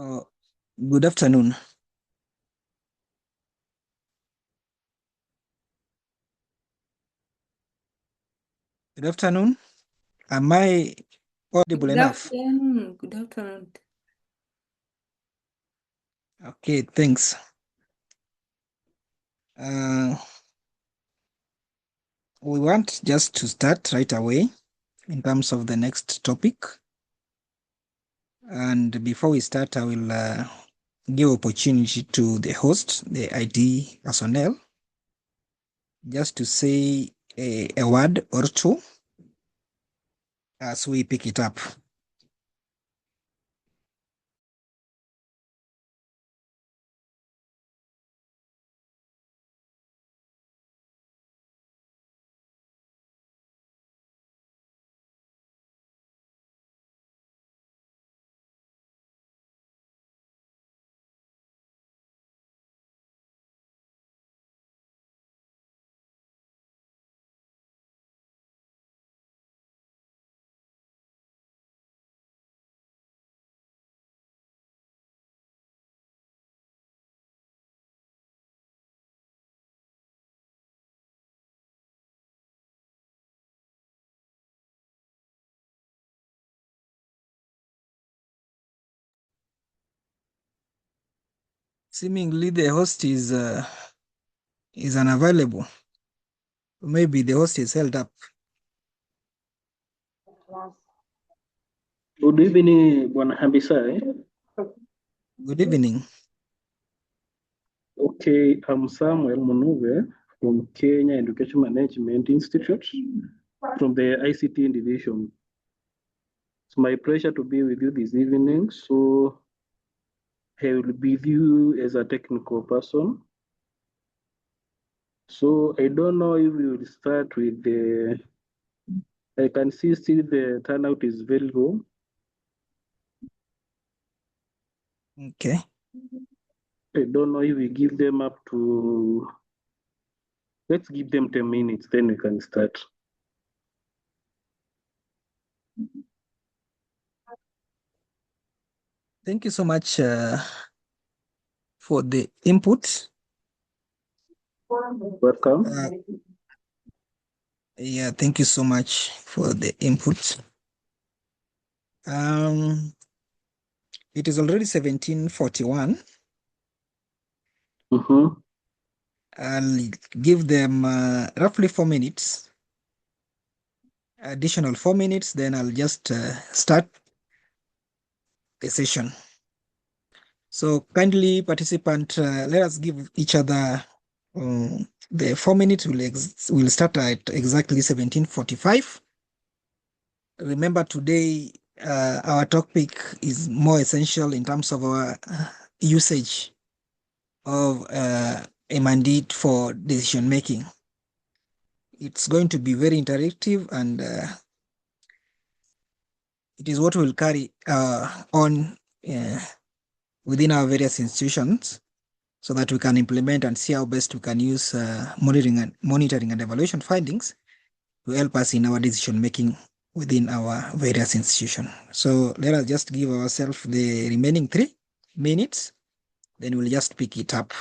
Uh, Good afternoon. Good afternoon. Am I audible Good enough? afternoon. Good afternoon. Okay, thanks. Uh, we want just to start right away in terms of the next topic. And before we start, I will give opportunity to the host, the IT personnel, just to say a word or two as we pick it up. Seemingly the host is unavailable. Maybe the host is held up. Good evening, Bwana Hambisai. Good evening. Okay, I'm Samuel Munuve from Kenya Education Management Institute from the ICT division. It's my pleasure to be with you this evening. So I will be with you as a technical person. So I don't know if we will start with I can see still the turnout is very low. Okay. I don't know if we give them up to, let's give them 10 minutes, then we can start. Thank you so much for the input. Welcome. Yeah, thank you so much for the input. It is already 17:41. I'll give them roughly 4 minutes, additional 4 minutes, then I'll just start the session. So kindly participant, let us give each other the 4 minutes will start at exactly 17:45. Remember today our topic is more essential in terms of our usage of a mandate for decision making. It's going to be very interactive and it is what will carry on within our various institutions so that we can implement and see how best we can use monitoring and evaluation findings to help us in our decision making within our various institutions. So let us just give ourselves the remaining 3 minutes, then we'll just pick it up.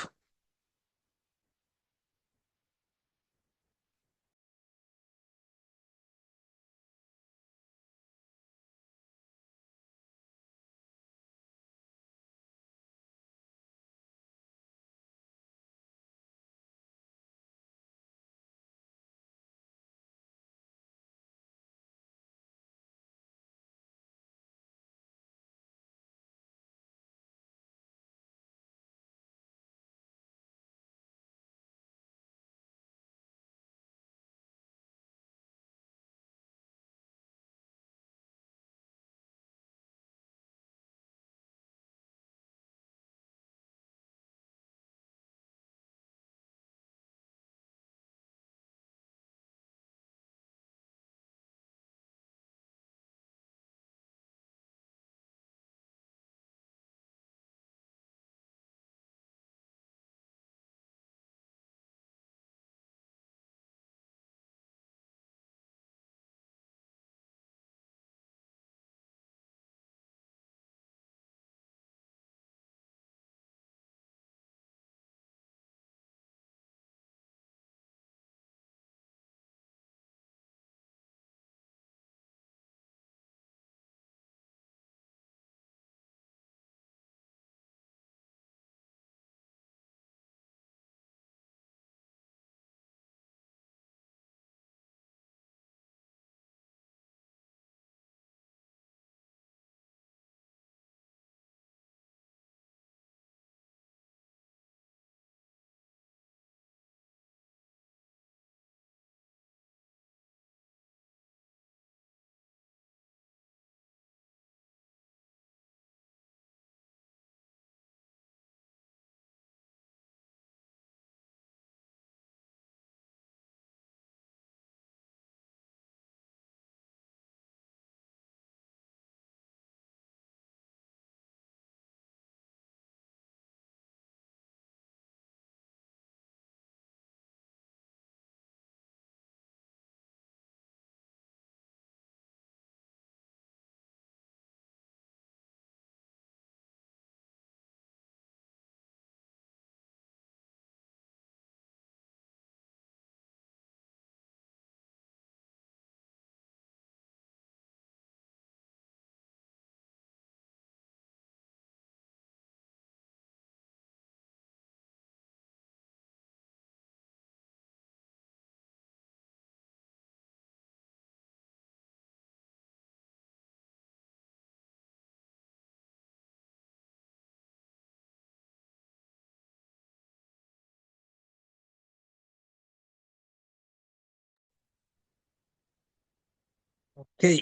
Okay.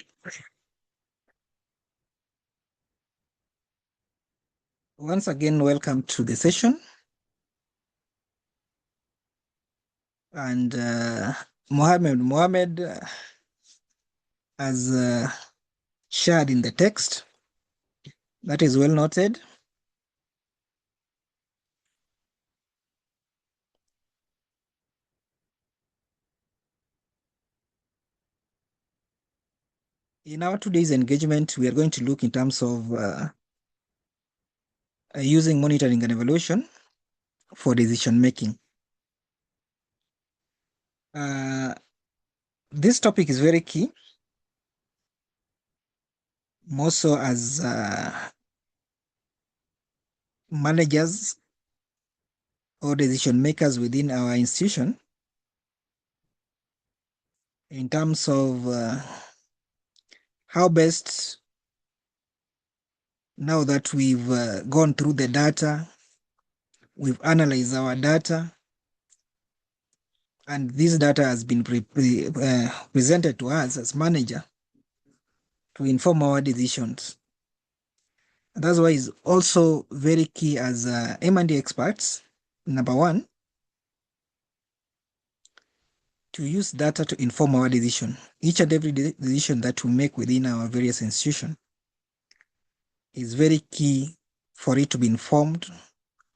Once again, welcome to the session. And Mohammed has shared in the text. That is well noted. In our today's engagement, we are going to look in terms of using monitoring and evaluation for decision making. This topic is very key, more so as managers or decision makers within our institution, in terms of how best, now that we've gone through the data, we've analyzed our data, and this data has been presented to us as manager to inform our decisions. And that's why it's also very key as M&D experts, number one, to use data to inform our decision. Each and every decision that we make within our various institutions is very key for it to be informed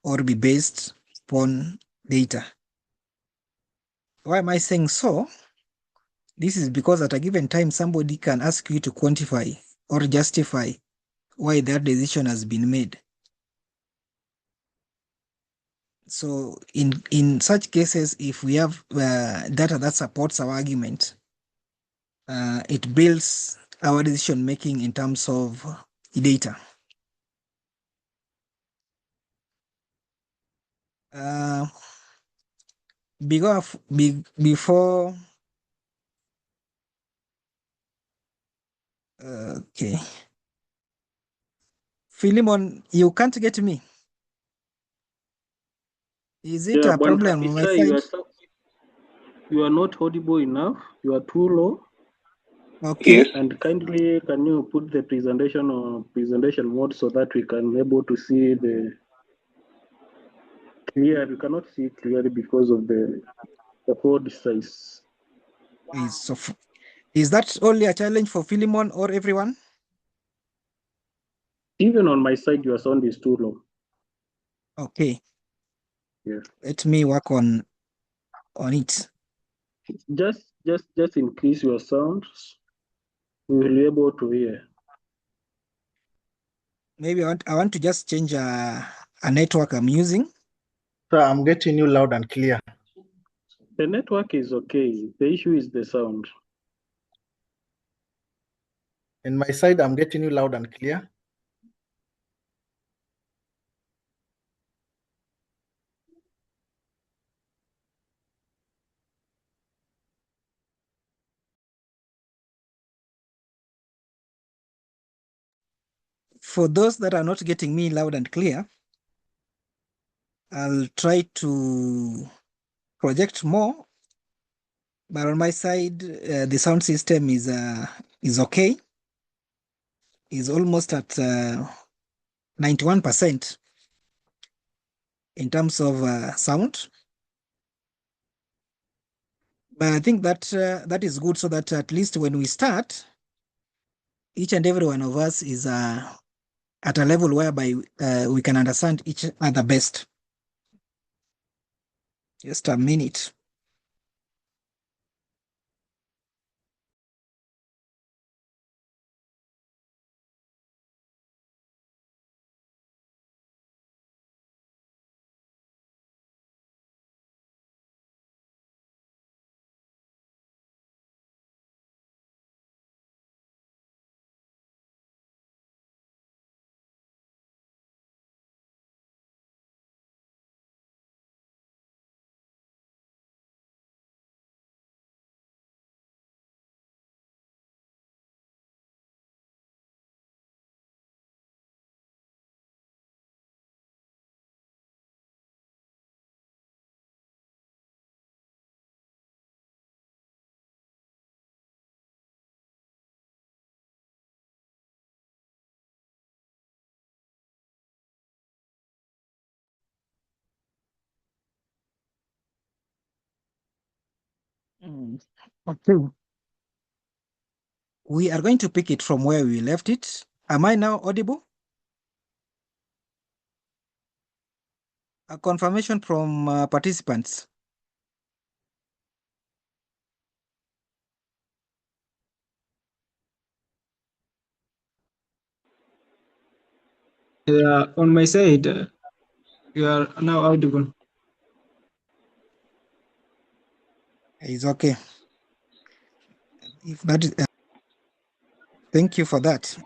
or be based upon data. Why am I saying so? This is because at a given time, somebody can ask you to quantify or justify why that decision has been made. So in such cases, if we have data that supports our argument, it builds our decision making in terms of data. Before okay, Philemon, you can't get me. Is it Yeah, a Bwana problem on my Abisai, side? you are not audible enough. You are too low. Okay. Yes. And kindly, can you put the presentation on presentation mode so that we can able to see the clear? We cannot see clearly because of the font size. Is that only a challenge for Philemon or everyone? Even on my side, your sound is too low. Okay. Yeah. Let me work on it. Just increase your sound. We will be able to hear. Maybe I want to just change a network I'm using. So I'm getting you loud and clear. The network is okay. The issue is the sound. In my side, I'm getting you loud and clear. For those that are not getting me loud and clear, I'll try to project more. But on my side, the sound system is okay. Is almost at 91% in terms of sound. But I think that that is good, so that at least when we start, each and every one of us is at a level whereby we can understand each other best. Just a minute. Okay. We are going to pick it from where we left it. Am I now audible? A confirmation from participants. Yeah, on my side, you are now audible. It's okay. If that is, thank you for that.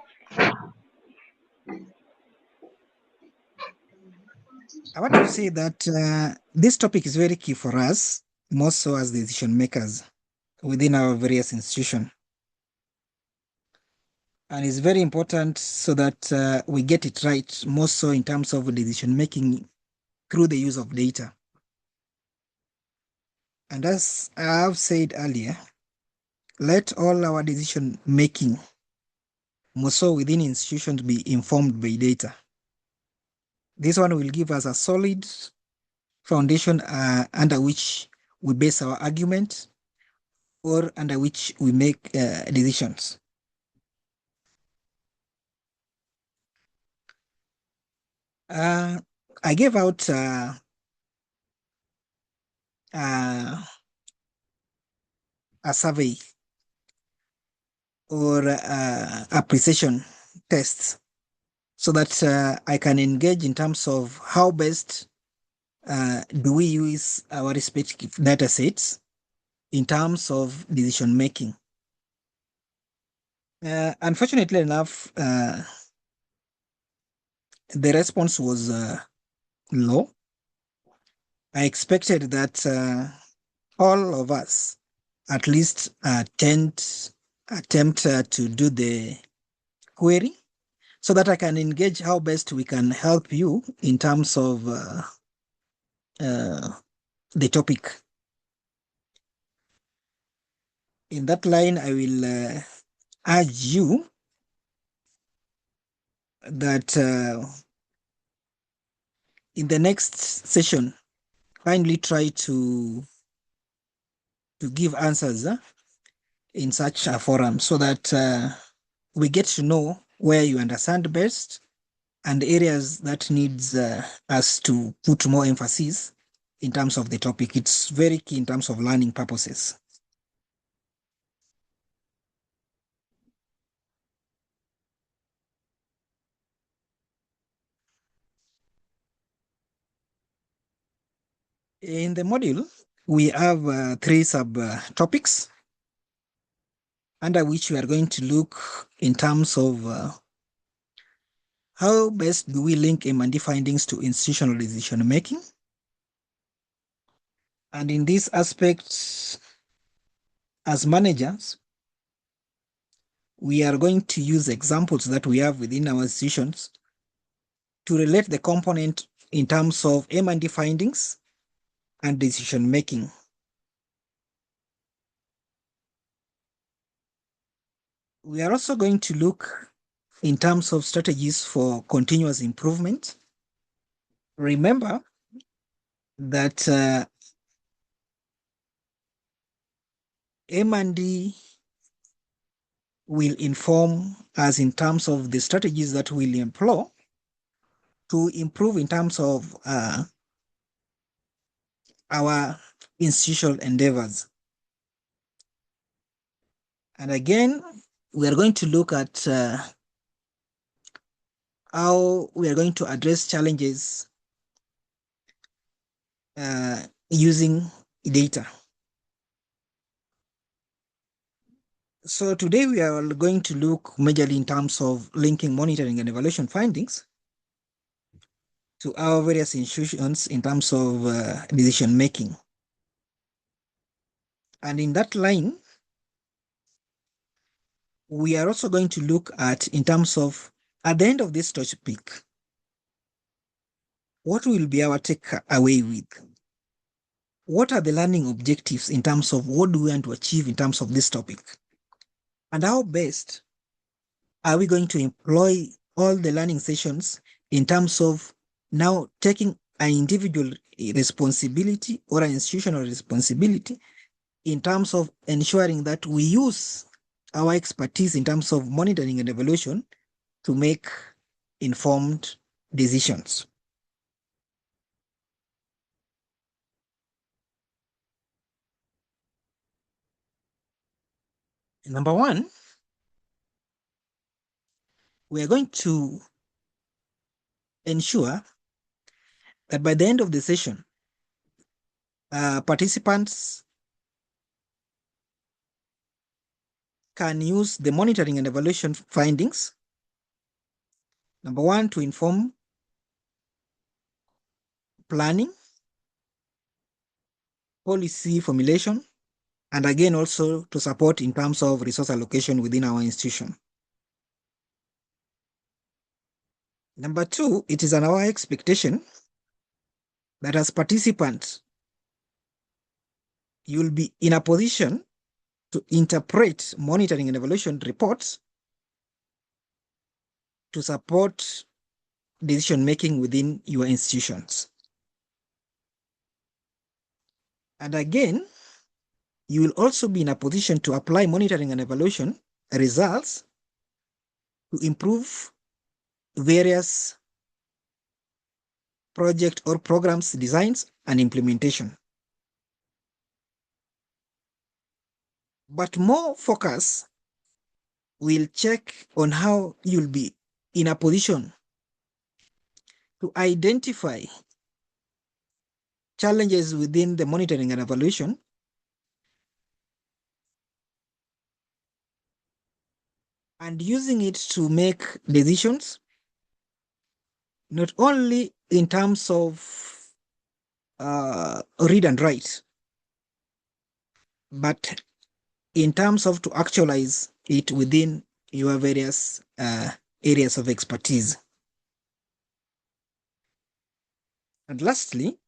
I wanted to say that this topic is very key for us, more so as decision makers within our various institutions. And it's very important so that we get it right, more so in terms of decision making through the use of data. And as I have said earlier, let all our decision making, more so within institutions, be informed by data. This one will give us a solid foundation under which we base our argument or under which we make decisions. I gave out a survey or appreciation tests so that I can engage in terms of how best do we use our respective data sets in terms of decision making. Unfortunately enough, the response was low. I expected that all of us at least attempt to do the query so that I can engage how best we can help you in terms of the topic. In that line, I will urge you that in the next session, kindly try to give answers in such a forum so that we get to know where you understand best and areas that needs us to put more emphasis in terms of the topic. It's very key in terms of learning purposes. In the module, we have 3 sub-topics under which we are going to look in terms of how best do we link M&E findings to institutional decision making. And in this aspect, as managers, we are going to use examples that we have within our institutions to relate the component in terms of M&E findings and decision making. We are also going to look in terms of strategies for continuous improvement. Remember that M&E will inform us in terms of the strategies that we'll employ to improve in terms of our institutional endeavors. And again, we are going to look at how we are going to address challenges using data. So today we are going to look majorly in terms of linking monitoring and evaluation findings to our various institutions in terms of decision making. And in that line, we are also going to look at in terms of, at the end of this topic, what will be our take away with? What are the learning objectives in terms of what do we want to achieve in terms of this topic? And how best are we going to employ all the learning sessions in terms of now taking an individual responsibility or an institutional responsibility in terms of ensuring that we use our expertise in terms of monitoring and evaluation to make informed decisions. Number one, we are going to ensure that by the end of the session, participants can use the monitoring and evaluation findings. Number one, to inform planning, policy formulation, and again also to support in terms of resource allocation within our institution. Number two, it is our expectation that as participants, you will be in a position to interpret monitoring and evaluation reports to support decision-making within your institutions. And again, you will also be in a position to apply monitoring and evaluation results to improve various project or programs designs and implementation. But more focus will check on how you'll be in a position to identify challenges within the monitoring and evaluation and using it to make decisions, not only in terms of read and write, but in terms of to actualize it within your various areas of expertise. And lastly,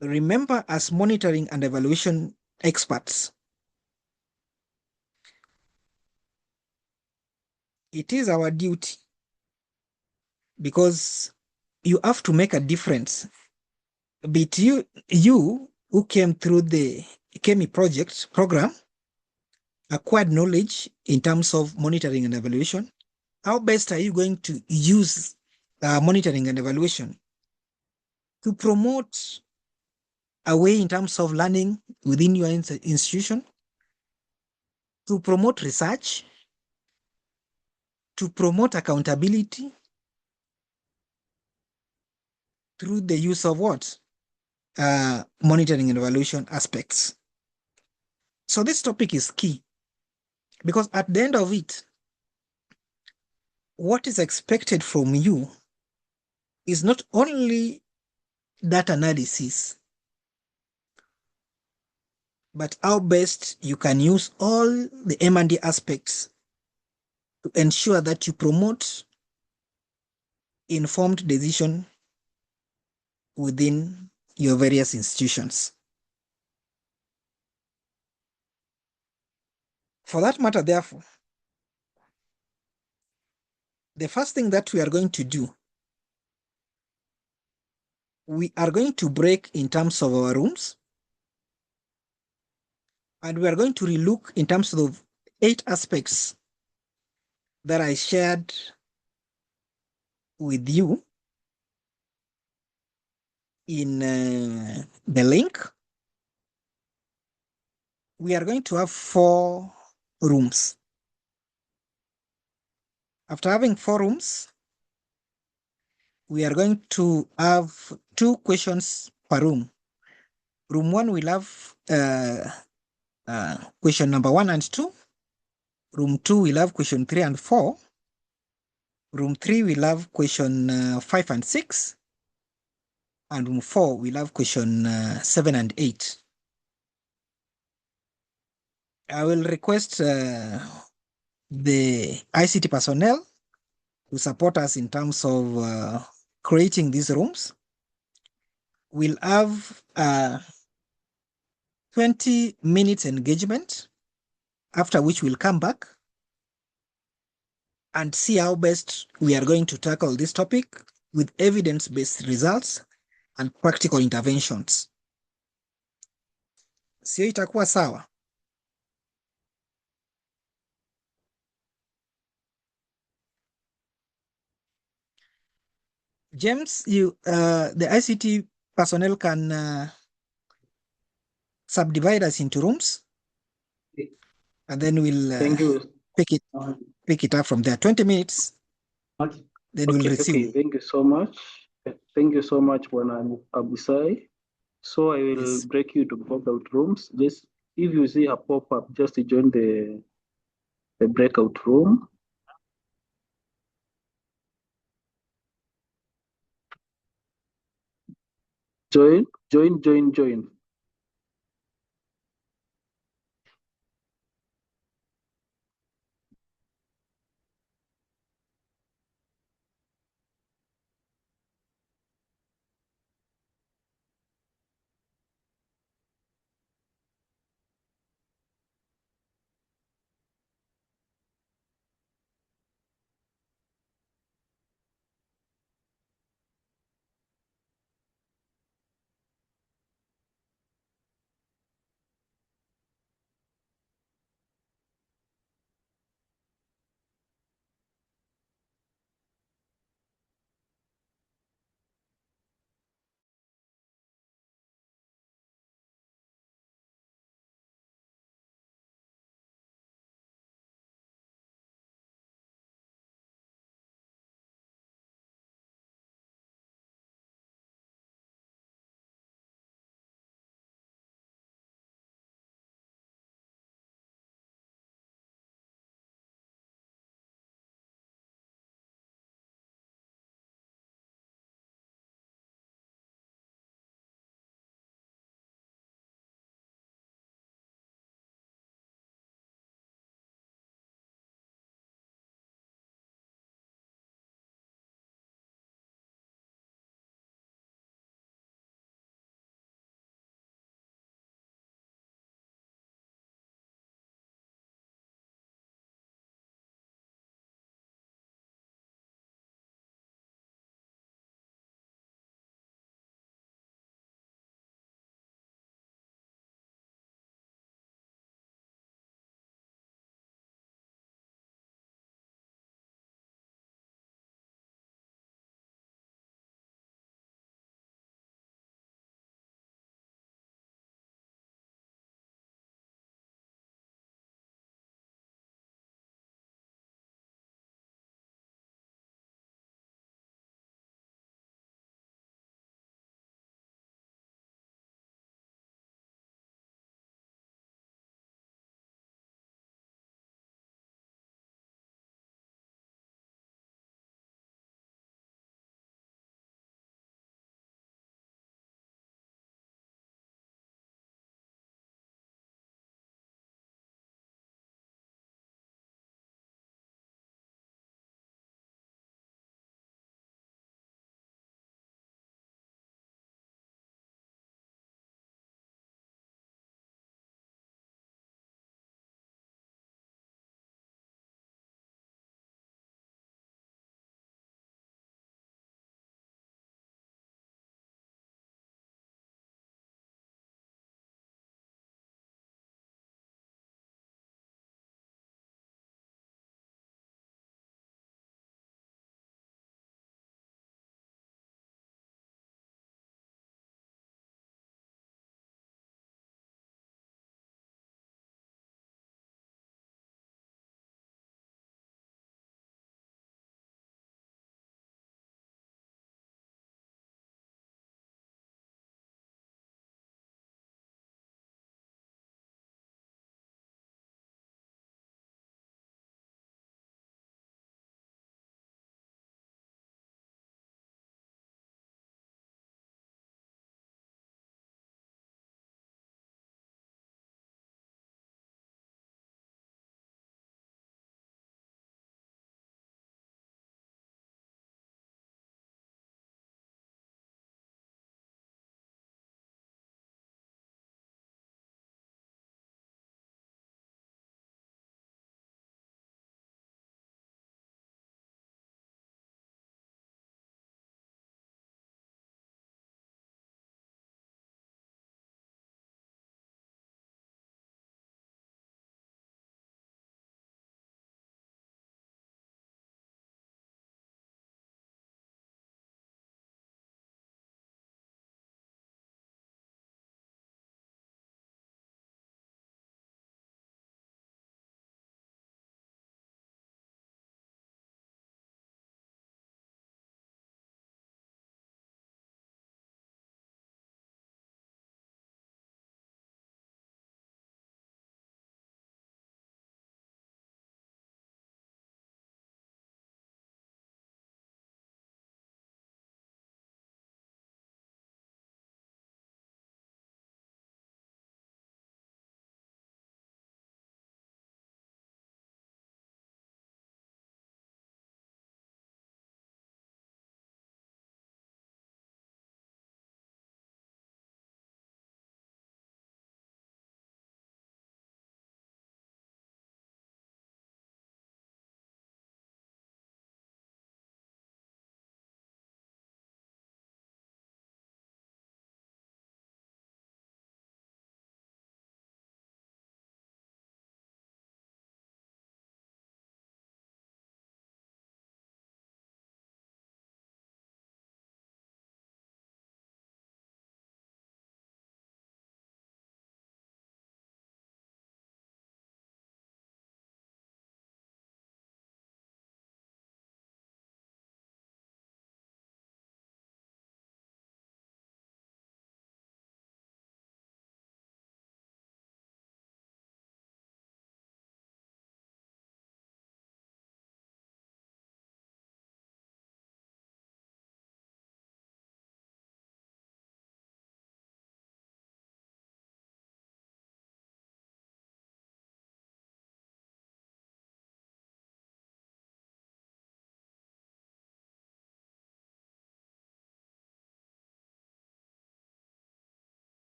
remember, as monitoring and evaluation experts, it is our duty, because you have to make a difference. Be it you who came through the KEMI project program, acquired knowledge in terms of monitoring and evaluation. How best are you going to use monitoring and evaluation to promote a way in terms of learning within your institution, to promote research, to promote accountability through the use of what? Monitoring and evaluation aspects. So this topic is key, because at the end of it, what is expected from you is not only data analysis, but how best you can use all the M&E aspects to ensure that you promote informed decision within your various institutions. For that matter, therefore, the first thing that we are going to do, we are going to break in terms of our rooms, and we are going to relook in terms of 8 aspects that I shared with you in the link. We are going to have 4 rooms. After having 4 rooms, we are going to have 2 questions per room. Room 1 will have question number 1 and 2. Room 2 will have question 3 and 4. Room 3 will have question 5 and 6. And room 4 will have question 7 and 8. I will request the ICT personnel to support us in terms of creating these rooms. We'll have 20 minutes engagement, after which we'll come back and see how best we are going to tackle this topic with evidence-based results and practical interventions. sio itakuwa sawa? James, the ICT personnel can subdivide us into rooms, and then we'll Thank you. pick it up from there. 20 minutes, then we'll Okay, resume. thank you so much. Thank you so much, Bwana Abisai. So I will Yes. break you to breakout rooms. Just if you see a pop-up, just to join the breakout room. Join.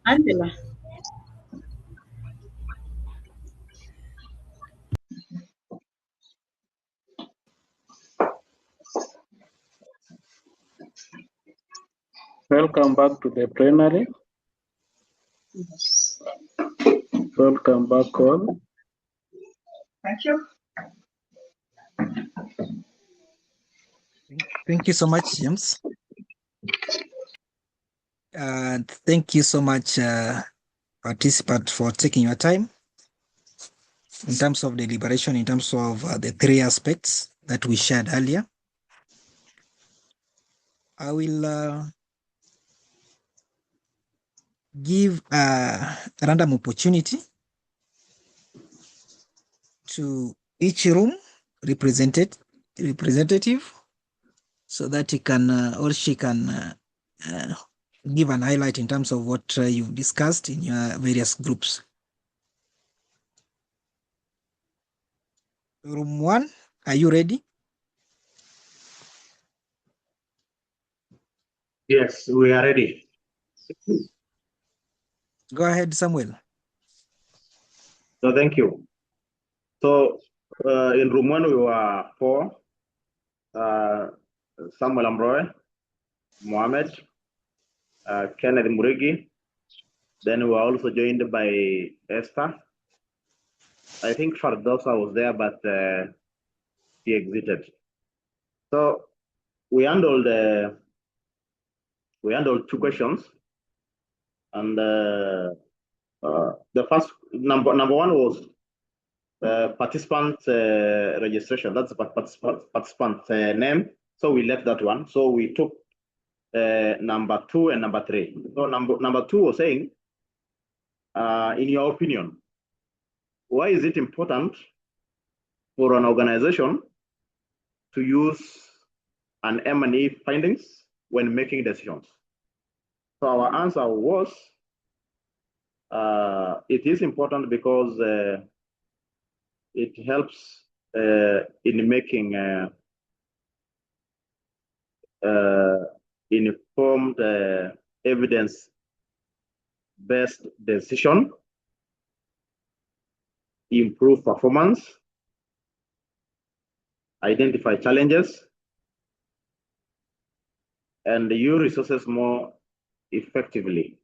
Angela. Welcome back to the plenary. Welcome back all. Thank you. Thank you so much, James. And thank you so much, participant, for taking your time in terms of deliberation, in terms of the three aspects that we shared earlier. I will give a random opportunity to each room representative so that he can or she can give an highlight in terms of what you've discussed in your various groups. Room 1, are you ready? Yes, we are ready. Go ahead, Samuel. So thank you. So in room 1, we were 4. Samuel Ambroy, Mohammed, Kenneth Murigi. Then we were also joined by Esther. I think Fardosa was there, but he exited. So we handled 2 questions, and the first number 1 was participant registration. That's the participant name. So we left that one. So we took number 2 and number 3. So number 2 was saying, in your opinion, why is it important for an organization to use an M&E findings when making decisions? So our answer was, it is important because it helps in making informed evidence-based decision, improve performance, identify challenges, and use resources more effectively.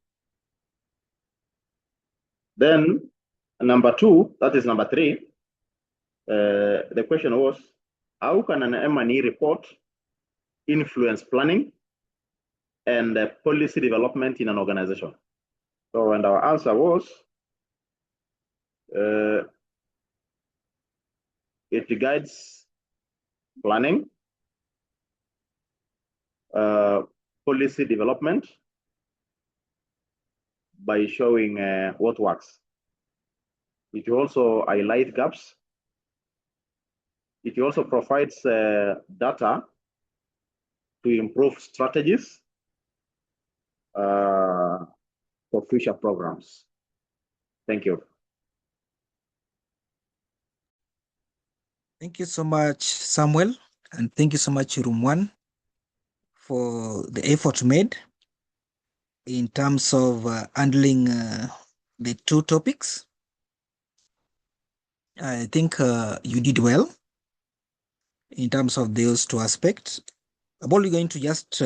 Then number 2, that is number 3, the question was, how can an M&E report influence planning and policy development in an organization? So, and our answer was, it guides planning, policy development by showing what works. It also highlights gaps. It also provides data to improve strategies for future programs. Thank you. Thank you so much, Samuel, and thank you so much, Room 1, for the effort made in terms of handling the 2 topics. I think you did well in terms of those 2 aspects. I'm only going to just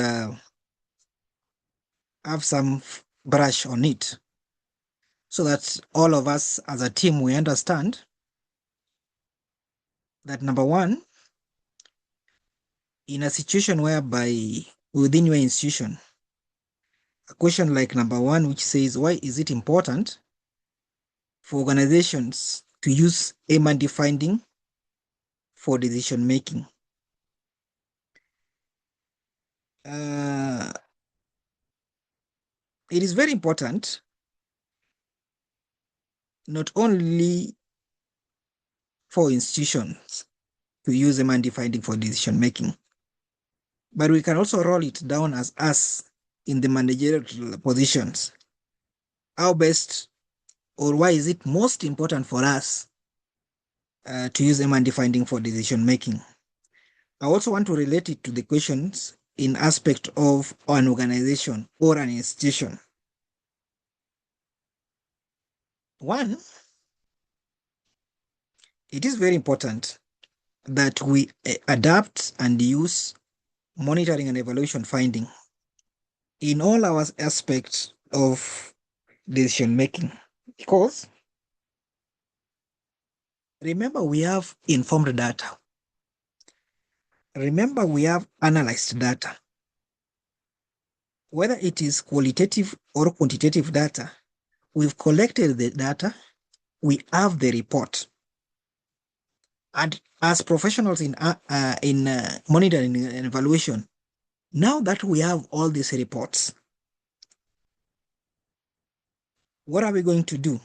have some brush on it so that all of us as a team, we understand that number 1, in a situation whereby within your institution, a question like number 1, which says, why is it important for organizations to use M&E finding for decision making? It is very important not only for institutions to use M&E finding for decision making, but we can also roll it down as us in the managerial positions. How best, or why is it most important for us to use M&D finding for decision making. I also want to relate it to the questions in aspect of an organization or an institution. One, it is very important that we adapt and use monitoring and evaluation finding in all our aspects of decision making, because remember, we have informed data. Remember, we have analyzed data. Whether it is qualitative or quantitative data, we've collected the data, we have the report. And as professionals in monitoring and evaluation, now that we have all these reports, what are we going to do?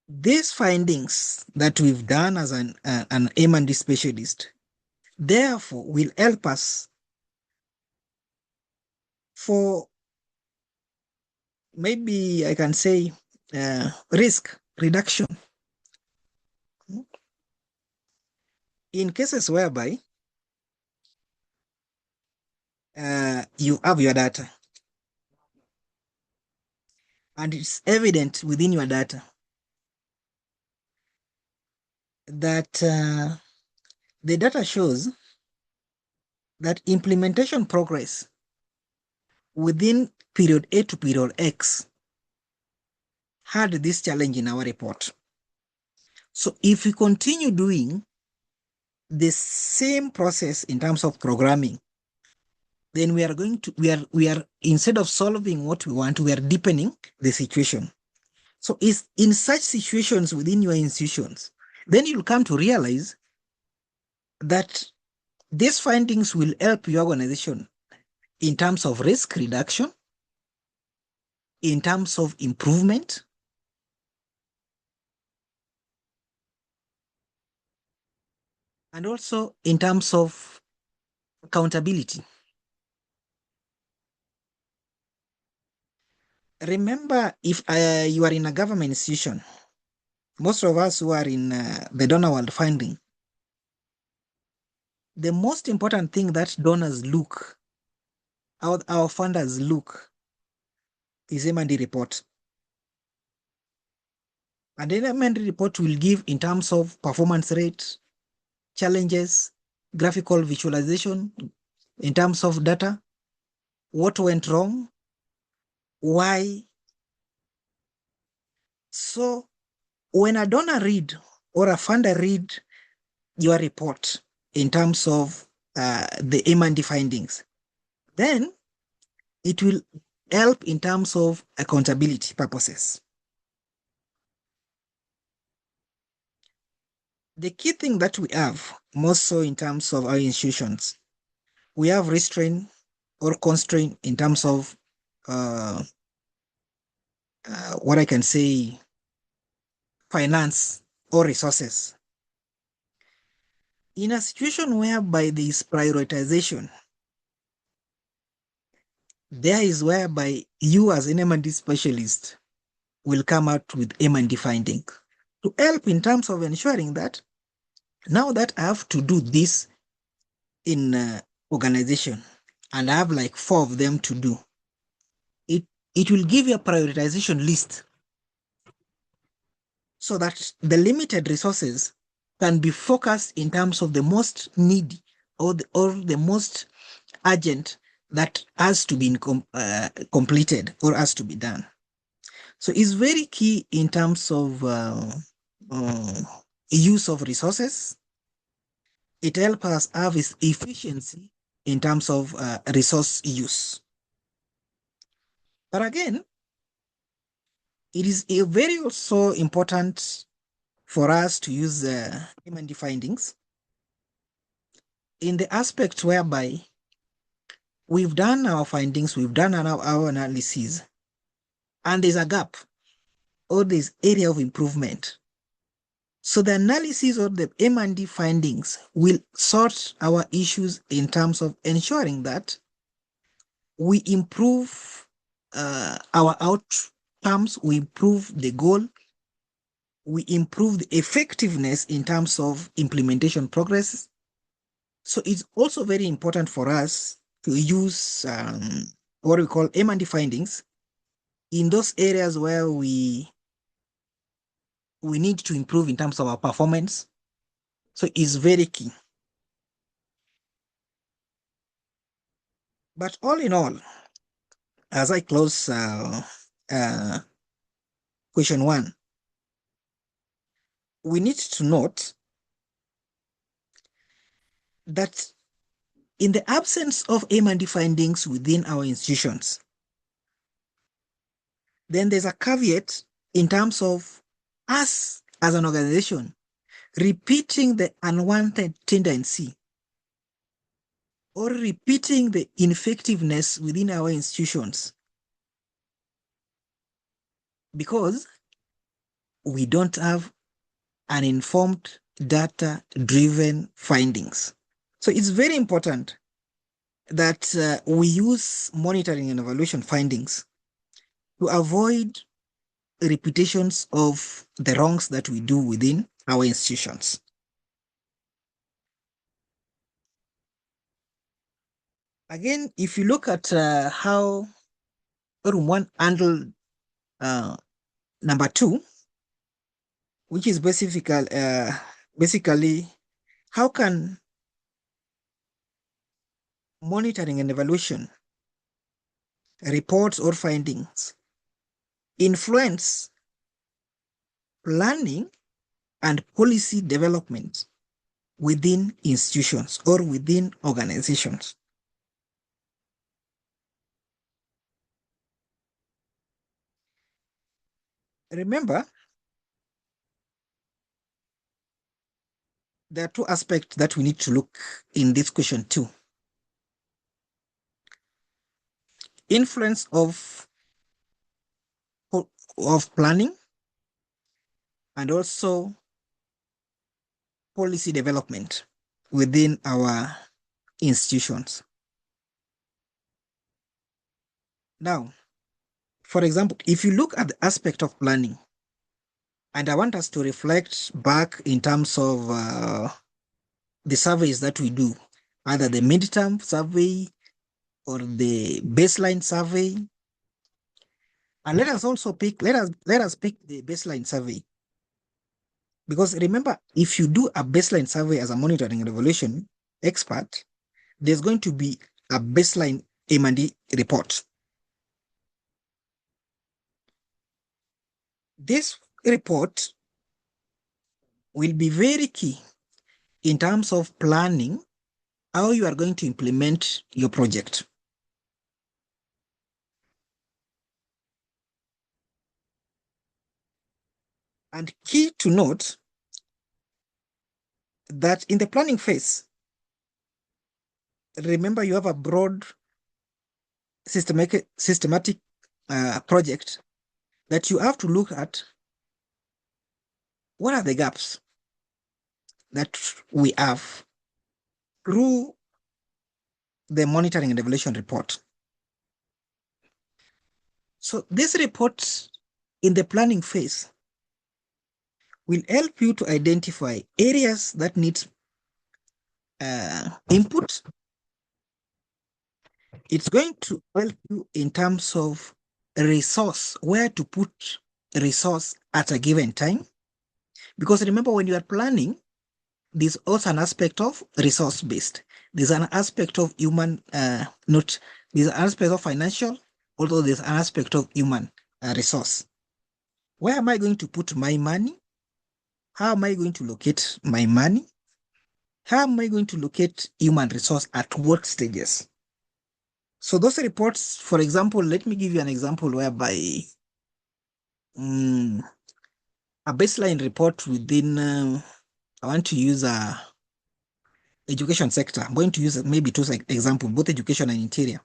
These findings that we've done as an M&D specialist, therefore, will help us for, maybe I can say, risk reduction. In cases whereby you have your data and it's evident within your data that the data shows that implementation progress within period A to period X had this challenge in our report. So if we continue doing the same process in terms of programming, then we are going to, we are instead of solving what we want, we are deepening the situation. So it's in such situations within your institutions, then you'll come to realize that these findings will help your organization in terms of risk reduction, in terms of improvement, and also in terms of accountability. Remember, if you are in a government institution, most of us who are in the donor world finding, the most important thing that donors look, our funders look, is M&D report. And the M&D report will give in terms of performance rate, challenges, graphical visualization, in terms of data, what went wrong, why. So when a donor read or a funder read your report in terms of the M&D findings, then it will help in terms of accountability purposes. The key thing that we have, most so in terms of our institutions, we have restraint or constraint in terms of what I can say, finance or resources. In a situation whereby there is prioritization, there is whereby you as an M&D specialist will come out with M&D finding to help in terms of ensuring that now that I have to do this in organization and I have like 4 of them to do, it will give you a prioritization list so that the limited resources can be focused in terms of the most needy or the most urgent that has to be completed or has to be done. So it's very key in terms of use of resources. It helps us have efficiency in terms of resource use. But again, it is very also important for us to use M&D findings in the aspect whereby we've done our findings, we've done our analysis, and there's a gap or there's area of improvement. So the analysis of the M&D findings will sort our issues in terms of ensuring that we improve our outcomes, we improve the goal, we improve the effectiveness in terms of implementation progress. So it's also very important for us to use what we call M&D findings in those areas where we need to improve in terms of our performance. So it's very key. But all in all, as I close question 1, we need to note that in the absence of M&D findings within our institutions, then there's a caveat in terms of us as an organization repeating the unwanted tendency or repeating the ineffectiveness within our institutions because we don't have an informed data-driven findings. So it's very important that we use monitoring and evaluation findings to avoid repetitions of the wrongs that we do within our institutions. Again, if you look at how Room 1 handled number 2, which is basically how can monitoring and evaluation reports or findings influence planning and policy development within institutions or within organizations. Remember, there are 2 aspects that we need to look in this question too. Influence of planning and also policy development within our institutions. Now, for example, if you look at the aspect of planning, and I want us to reflect back in terms of the surveys that we do, either the midterm survey or the baseline survey. And let us also pick, let us pick the baseline survey. Because remember, if you do a baseline survey as a monitoring and evaluation expert, there's going to be a baseline M&D report. This report will be very key in terms of planning how you are going to implement your project. And key to note that in the planning phase, remember you have a broad systematic project that you have to look at. What are the gaps that we have through the monitoring and evaluation report? So this report in the planning phase will help you to identify areas that need input. It's going to help you in terms of resource, where to put resource at a given time. Because remember, when you are planning, there's also an aspect of resource-based. There's an aspect of human, there's an aspect of financial, although there's an aspect of human resource. Where am I going to put my money? How am I going to locate my money? How am I going to locate human resource at what stages? So those reports, for example, let me give you an example whereby a baseline report within, I want to use a education sector. I'm going to use maybe 2 examples, both education and interior.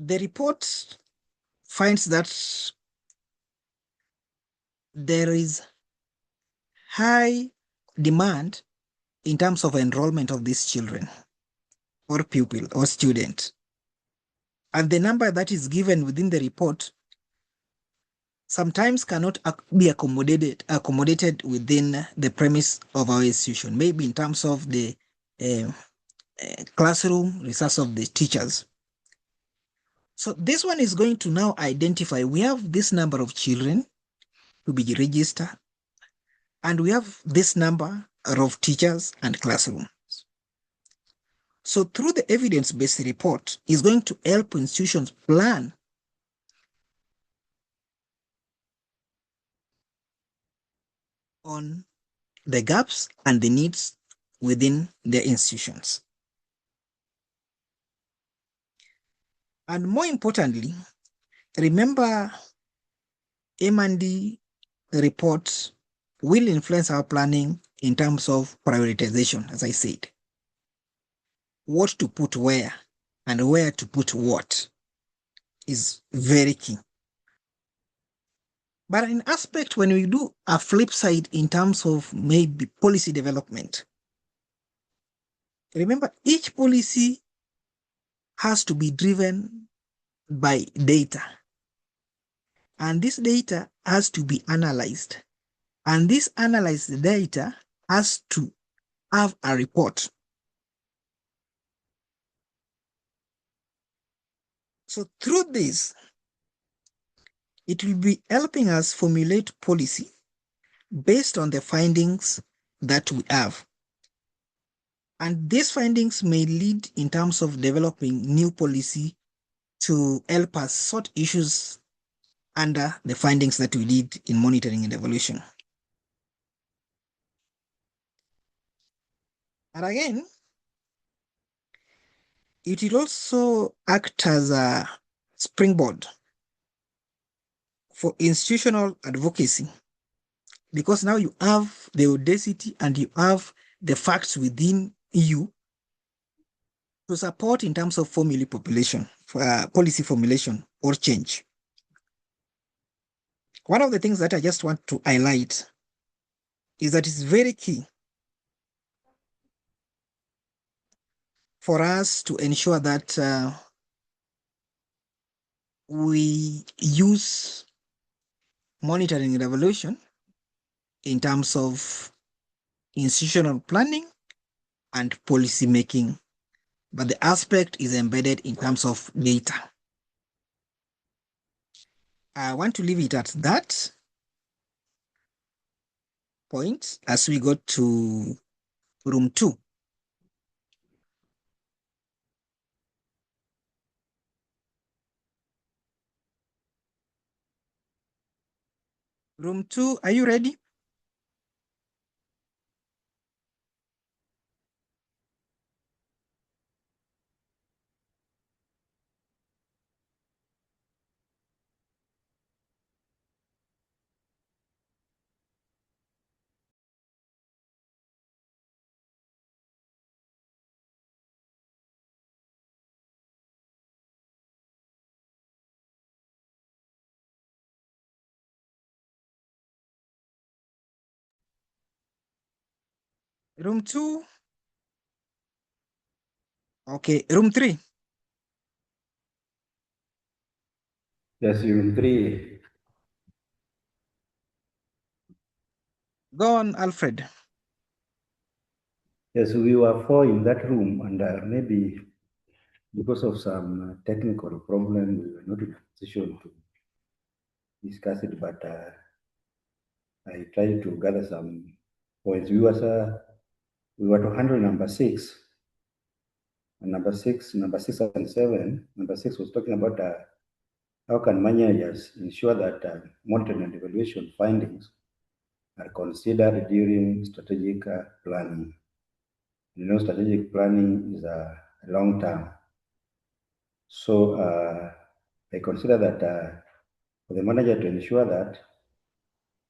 The report finds that there is high demand in terms of enrollment of these children or pupil or student. And the number that is given within the report sometimes cannot be accommodated within the premise of our institution, maybe in terms of the classroom resource of the teachers. So this one is going to now identify, we have this number of children to be registered, and we have this number of teachers and classrooms. So through the evidence-based report is going to help institutions plan on the gaps and the needs within their institutions. And more importantly, remember M&D reports will influence our planning in terms of prioritization, as I said. What to put where and where to put what is very key. But in aspect, when we do a flip side in terms of maybe policy development, remember each policy has to be driven by data. And this data has to be analyzed. And this analyzed data has to have a report. So through this, it will be helping us formulate policy based on the findings that we have. And these findings may lead in terms of developing new policy to help us sort issues under the findings that we did in monitoring and evaluation. And again, it will also act as a springboard for institutional advocacy, because now you have the audacity and you have the facts within you to support in terms of policy formulation or change. One of the things that I just want to highlight is that it's very key for us to ensure that we use monitoring and evaluation in terms of institutional planning and policy making, but the aspect is embedded in terms of data. I want to leave it at that point as we go to room 2. Room 2, are you ready? Room 2? Okay, room 3. Yes, room 3. Go on, Alfred. Yes, we were 4 in that room, and maybe because of some technical problem, we were not in a position to discuss it, but I tried to gather some points. We were to handle number 6. And number 6 and 7. Number 6 was talking about how can managers ensure that monitoring and evaluation findings are considered during strategic planning. You know, strategic planning is a long term. So I consider that for the manager to ensure that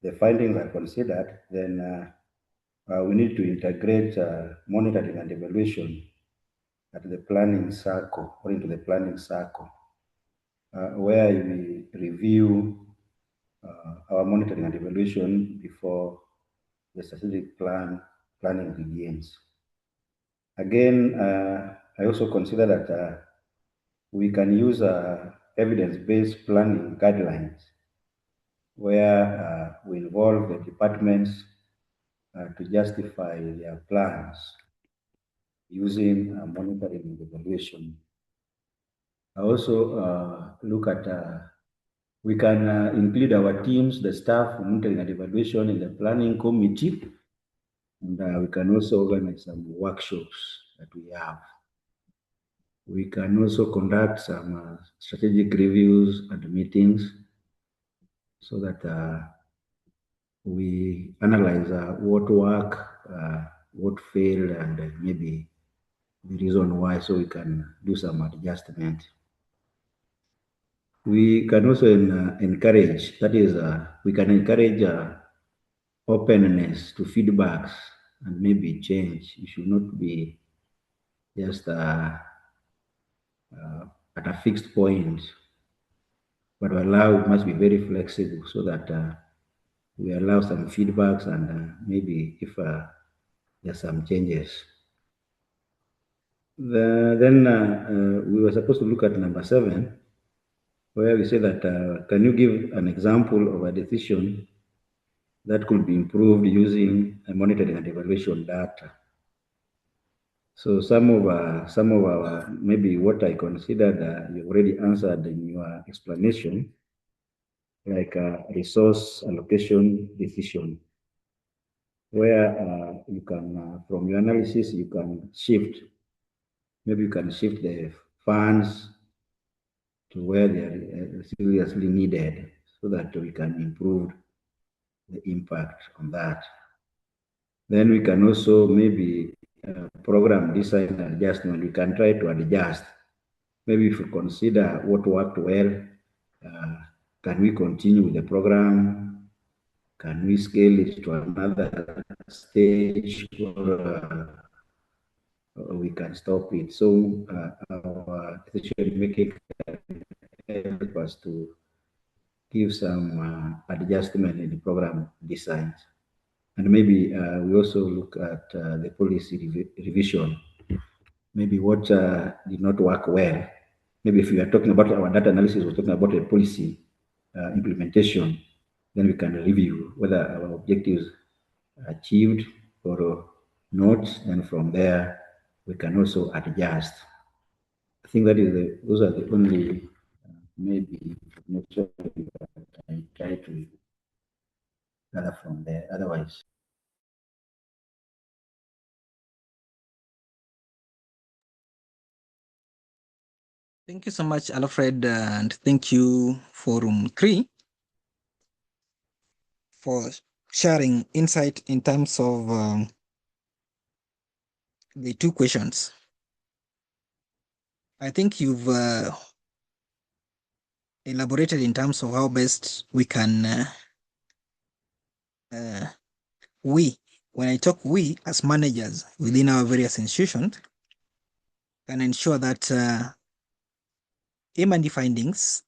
the findings are considered, then we need to integrate monitoring and evaluation at the planning circle, or into the planning circle, where we review our monitoring and evaluation before the strategic planning begins. Again, I also consider that we can use evidence-based planning guidelines where we involve the departments to justify their plans using monitoring and evaluation. I also look at we can include our teams, the staff, monitoring and evaluation in the planning committee, and we can also organize some workshops that we have. We can also conduct some strategic reviews and meetings so that we analyze what worked, what failed, and maybe the reason why, so we can do some adjustment. We can also encourage, that is, we can encourage openness to feedbacks and maybe change. It should not be just at a fixed point, but must be very flexible so that we allow some feedbacks and maybe if there's some changes. Then we were supposed to look at number 7, where we say that can you give an example of a decision that could be improved using monitoring and evaluation data? So some of our maybe what I considered you already answered in your explanation, like a resource allocation decision, where you can from your analysis you can shift. Maybe you can shift the funds to where they are seriously needed so that we can improve the impact on that. Then we can also maybe program design adjustment. We can try to adjust. Maybe if we consider what worked well, can we continue with the program? Can we scale it to another stage or we can stop it? So our decision making can help us to give some adjustment in the program designs. And maybe we also look at the policy revision. Maybe what did not work well. Maybe if we are talking about our data analysis, we're talking about a policy implementation, then we can review whether our objectives are achieved or not. And from there, we can also adjust. I think that is those are the only maybe information that I try to gather from there. Otherwise, Thank you so much, Alfred, and thank you, Forum 3, for sharing insight in terms of the 2 questions. I think you've elaborated in terms of how best we can, when I talk we as managers within our various institutions, can ensure that M&E findings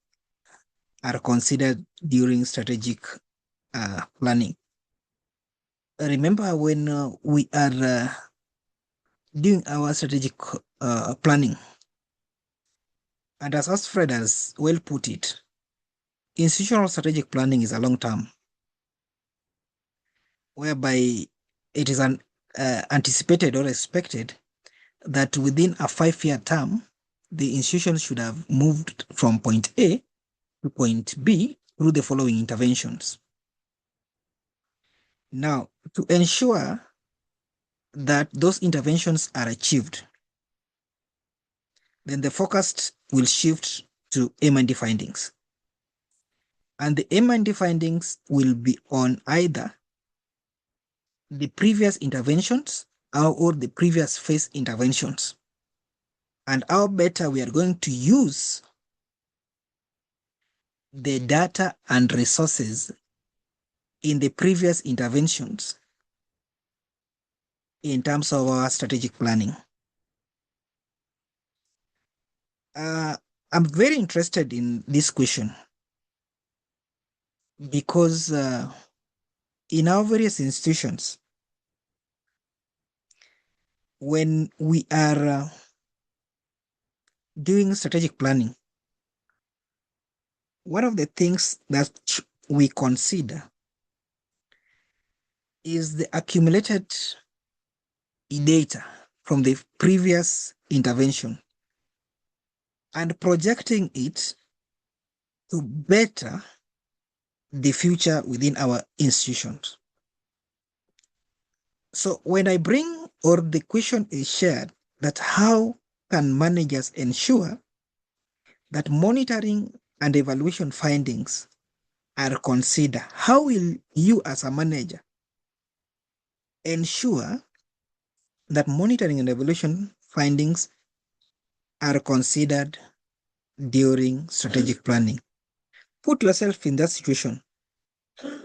are considered during strategic planning. Remember when we are doing our strategic planning, and as Alfred has well put it, institutional strategic planning is a long term, whereby it is anticipated or expected that within a 5-year term, the institution should have moved from point A to point B through the following interventions. Now, to ensure that those interventions are achieved, then the focus will shift to M&D findings. And the M&D findings will be on either the previous interventions or the previous phase interventions. And how better we are going to use the data and resources in the previous interventions in terms of our strategic planning. I'm very interested in this question because in our various institutions, when we are doing strategic planning, one of the things that we consider is the accumulated data from the previous intervention and projecting it to better the future within our institutions. So when I bring, or the question is shared, that how can managers ensure that monitoring and evaluation findings are considered? How will you as a manager ensure that monitoring and evaluation findings are considered during strategic planning? Put yourself in that situation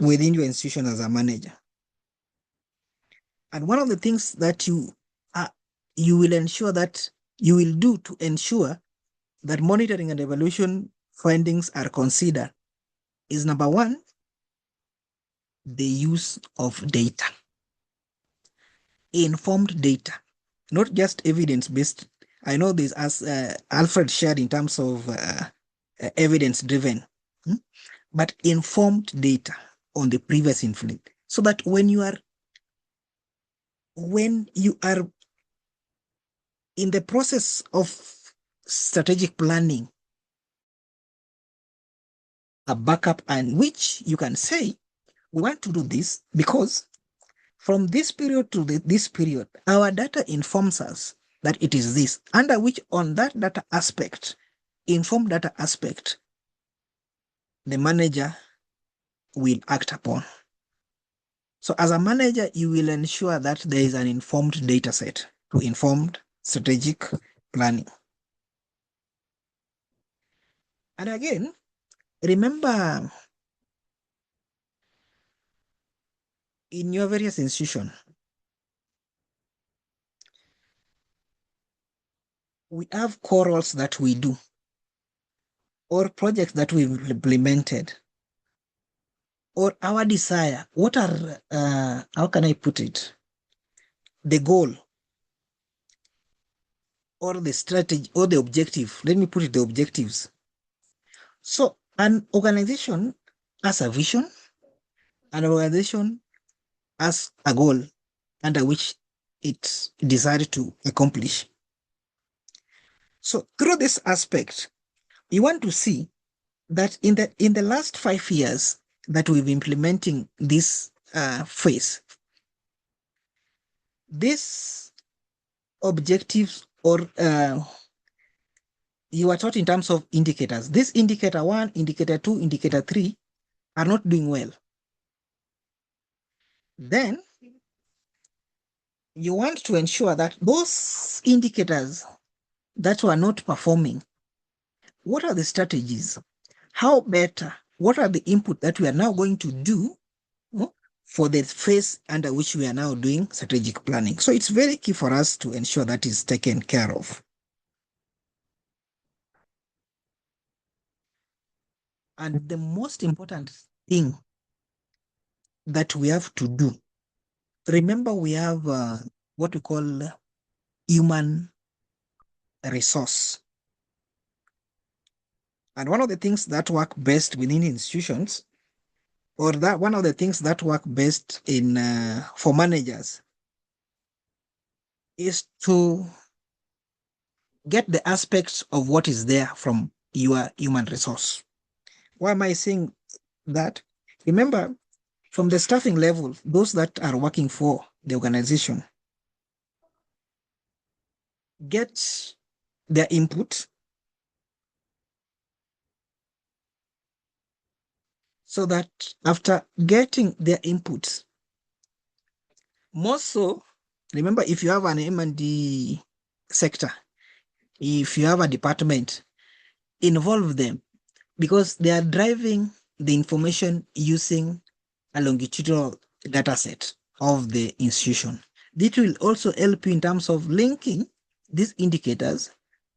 within your institution as a manager. And one of the things that you will ensure that you will do to ensure that monitoring and evaluation findings are considered is, number one, the use of data, informed data, not just evidence-based. I know this, as Alfred shared, in terms of evidence-driven, but informed data on the previous incident, so that when you are in the process of strategic planning, a backup, and which you can say, we want to do this because from this period to this period, our data informs us that it is this, under which on that data aspect, informed data aspect, the manager will act upon. So as a manager, you will ensure that there is an informed data set to informed strategic planning. And again, remember, in your various institutions, we have core roles that we do, or projects that we've implemented, or our desire. What are, how can I put it? The goal, or the strategy, or the objective. Let me put it, the objectives. So an organization has a vision, an organization has a goal under which it's decided to accomplish. So through this aspect, you want to see that in the last 5 years that we've been implementing this phase, these objectives, or you are taught in terms of indicators. This indicator 1, indicator 2, indicator 3 are not doing well. Then you want to ensure that those indicators that were not performing, what are the strategies? How better? What are the input that we are now going to do for the phase under which we are now doing strategic planning? So it's very key for us to ensure that is taken care of. And the most important thing that we have to do, remember, we have what we call human resource. And one of the things that work best within institutions, or that one of the things that work best in for managers, is to get the aspects of what is there from your human resource. Why am I saying that? Remember, from the staffing level, those that are working for the organization get their input, so that after getting their inputs, more so, remember, if you have an M&D sector, if you have a department, involve them, because they are driving the information using a longitudinal data set of the institution. This will also help you in terms of linking these indicators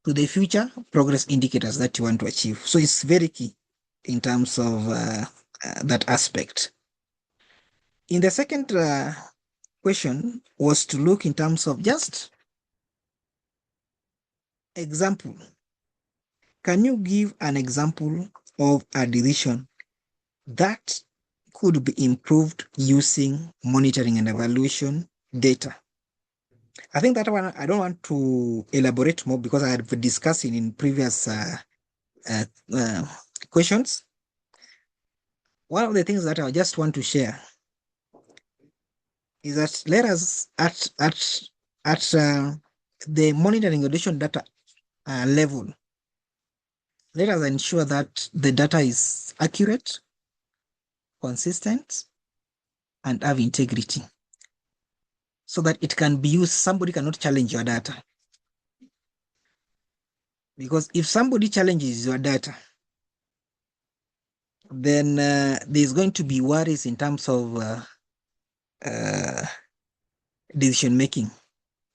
to the future progress indicators that you want to achieve. So it's very key in terms of that aspect. In the second question was to look in terms of just example. Can you give an example of a decision that could be improved using monitoring and evaluation data. I think that one I don't want to elaborate more because I have discussed it in previous questions. One of the things that I just want to share is that let us at the monitoring evaluation data level, let us ensure that the data is accurate, consistent, and have integrity, so that it can be used. Somebody cannot challenge your data. Because if somebody challenges your data, then there's going to be worries in terms of decision making,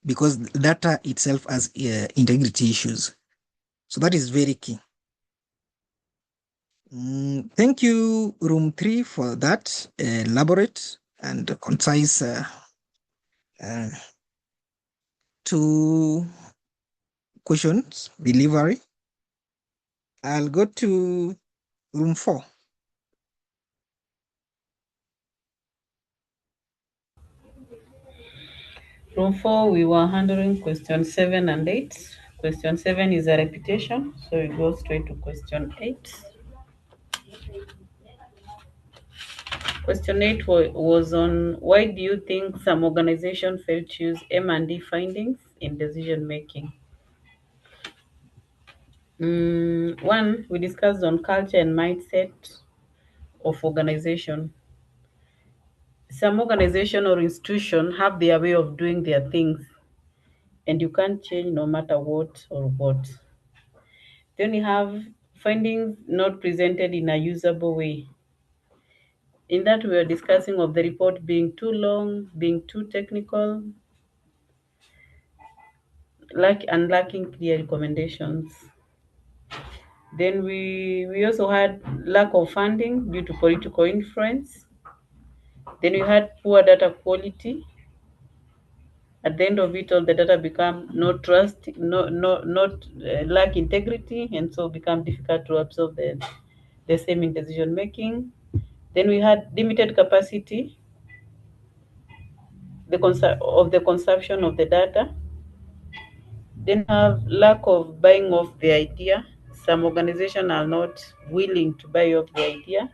because data itself has integrity issues. So that is very key. Thank you, Room 3, for that elaborate and concise two questions delivery. I'll go to Room 4. Room 4, we were handling question 7 and 8. Question 7 is a repetition, so we go straight to question 8. Question 8 was on why do you think some organizations fail to use M&D findings in decision making? One, we discussed on culture and mindset of organization. Some organization or institution have their way of doing their things, and you can't change no matter what or what. Then you have findings not presented in a usable way. In that, we are discussing of the report being too long, being too technical, and lacking clear recommendations. Then we also had lack of funding due to political influence. Then we had poor data quality. At the end of it all, the data become not lack integrity, and so become difficult to absorb the same in decision making. Then we had limited capacity of the consumption of the data. Then have lack of buying off the idea. Some organizations are not willing to buy off the idea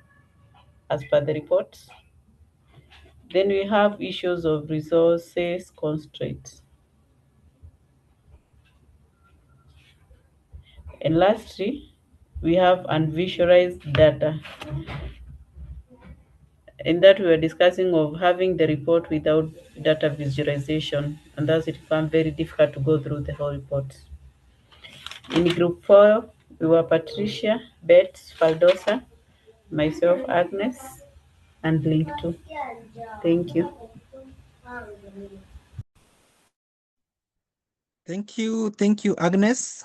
as per the report. Then we have issues of resources constraints. And lastly, we have unvisualized data. In that, we were discussing of having the report without data visualization, and thus it becomes very difficult to go through the whole report. In group 4, we were Patricia, Beth, Faldosa, myself, Agnes, and Link 2. Thank you. Thank you, Agnes,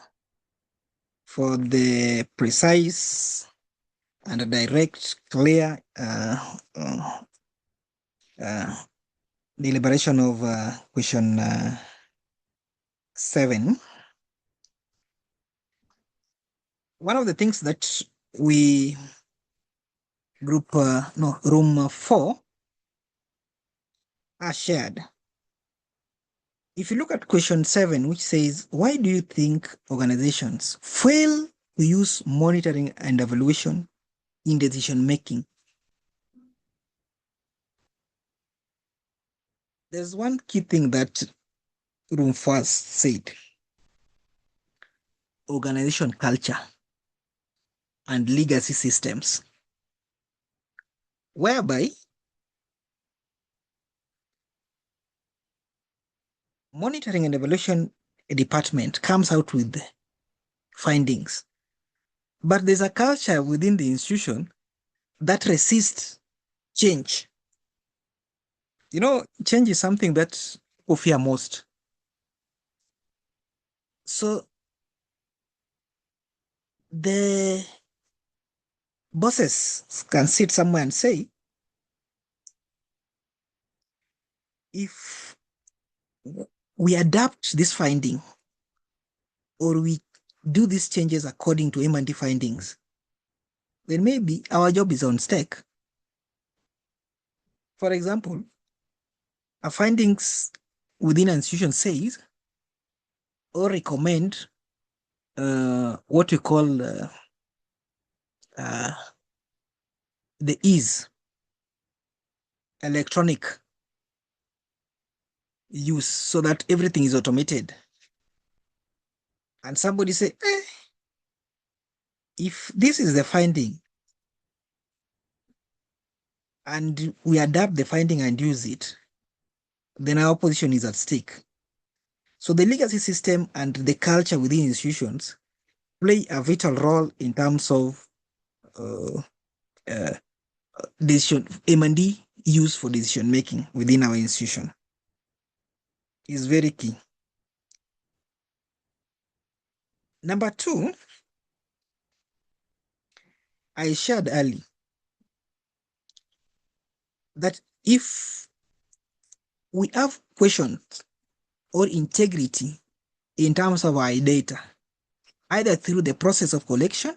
for the precise and direct, clear deliberation of question 7. One of the things that we room 4 are shared. If you look at question 7, which says, why do you think organizations fail to use monitoring and evaluation in decision making? There's one key thing that room 4 said: organization culture and legacy systems, whereby monitoring and evaluation department comes out with findings, but there's a culture within the institution that resists change. You know, change is something that people fear most. So the bosses can sit somewhere and say, if we adapt this finding or we do these changes according to M&D findings, then maybe our job is on stake. For example, a findings within an institution says or recommend what we call the ease, electronic use, so that everything is automated. And somebody say, if this is the finding and we adapt the finding and use it, then our position is at stake. So the legacy system and the culture within institutions play a vital role in terms of decision, M&D use for decision making within our institution is very key. Number two, I shared early that if we have questions or integrity in terms of our data, either through the process of collection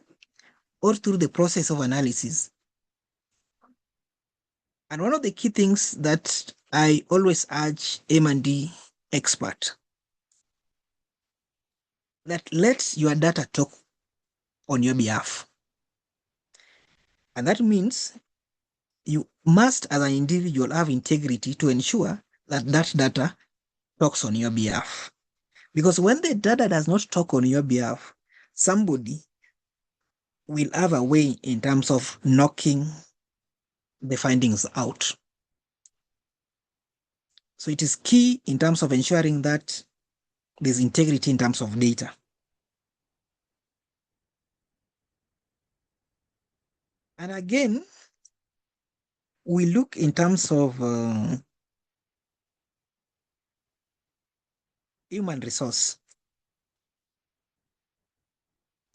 or through the process of analysis. And one of the key things that I always urge M&D expert, that let your data talk on your behalf. And that means you must, as an individual, have integrity to ensure that that data talks on your behalf. Because when the data does not talk on your behalf, somebody will have a way in terms of knocking the findings out. So it is key in terms of ensuring that there's integrity in terms of data. And again, we look in terms of human resource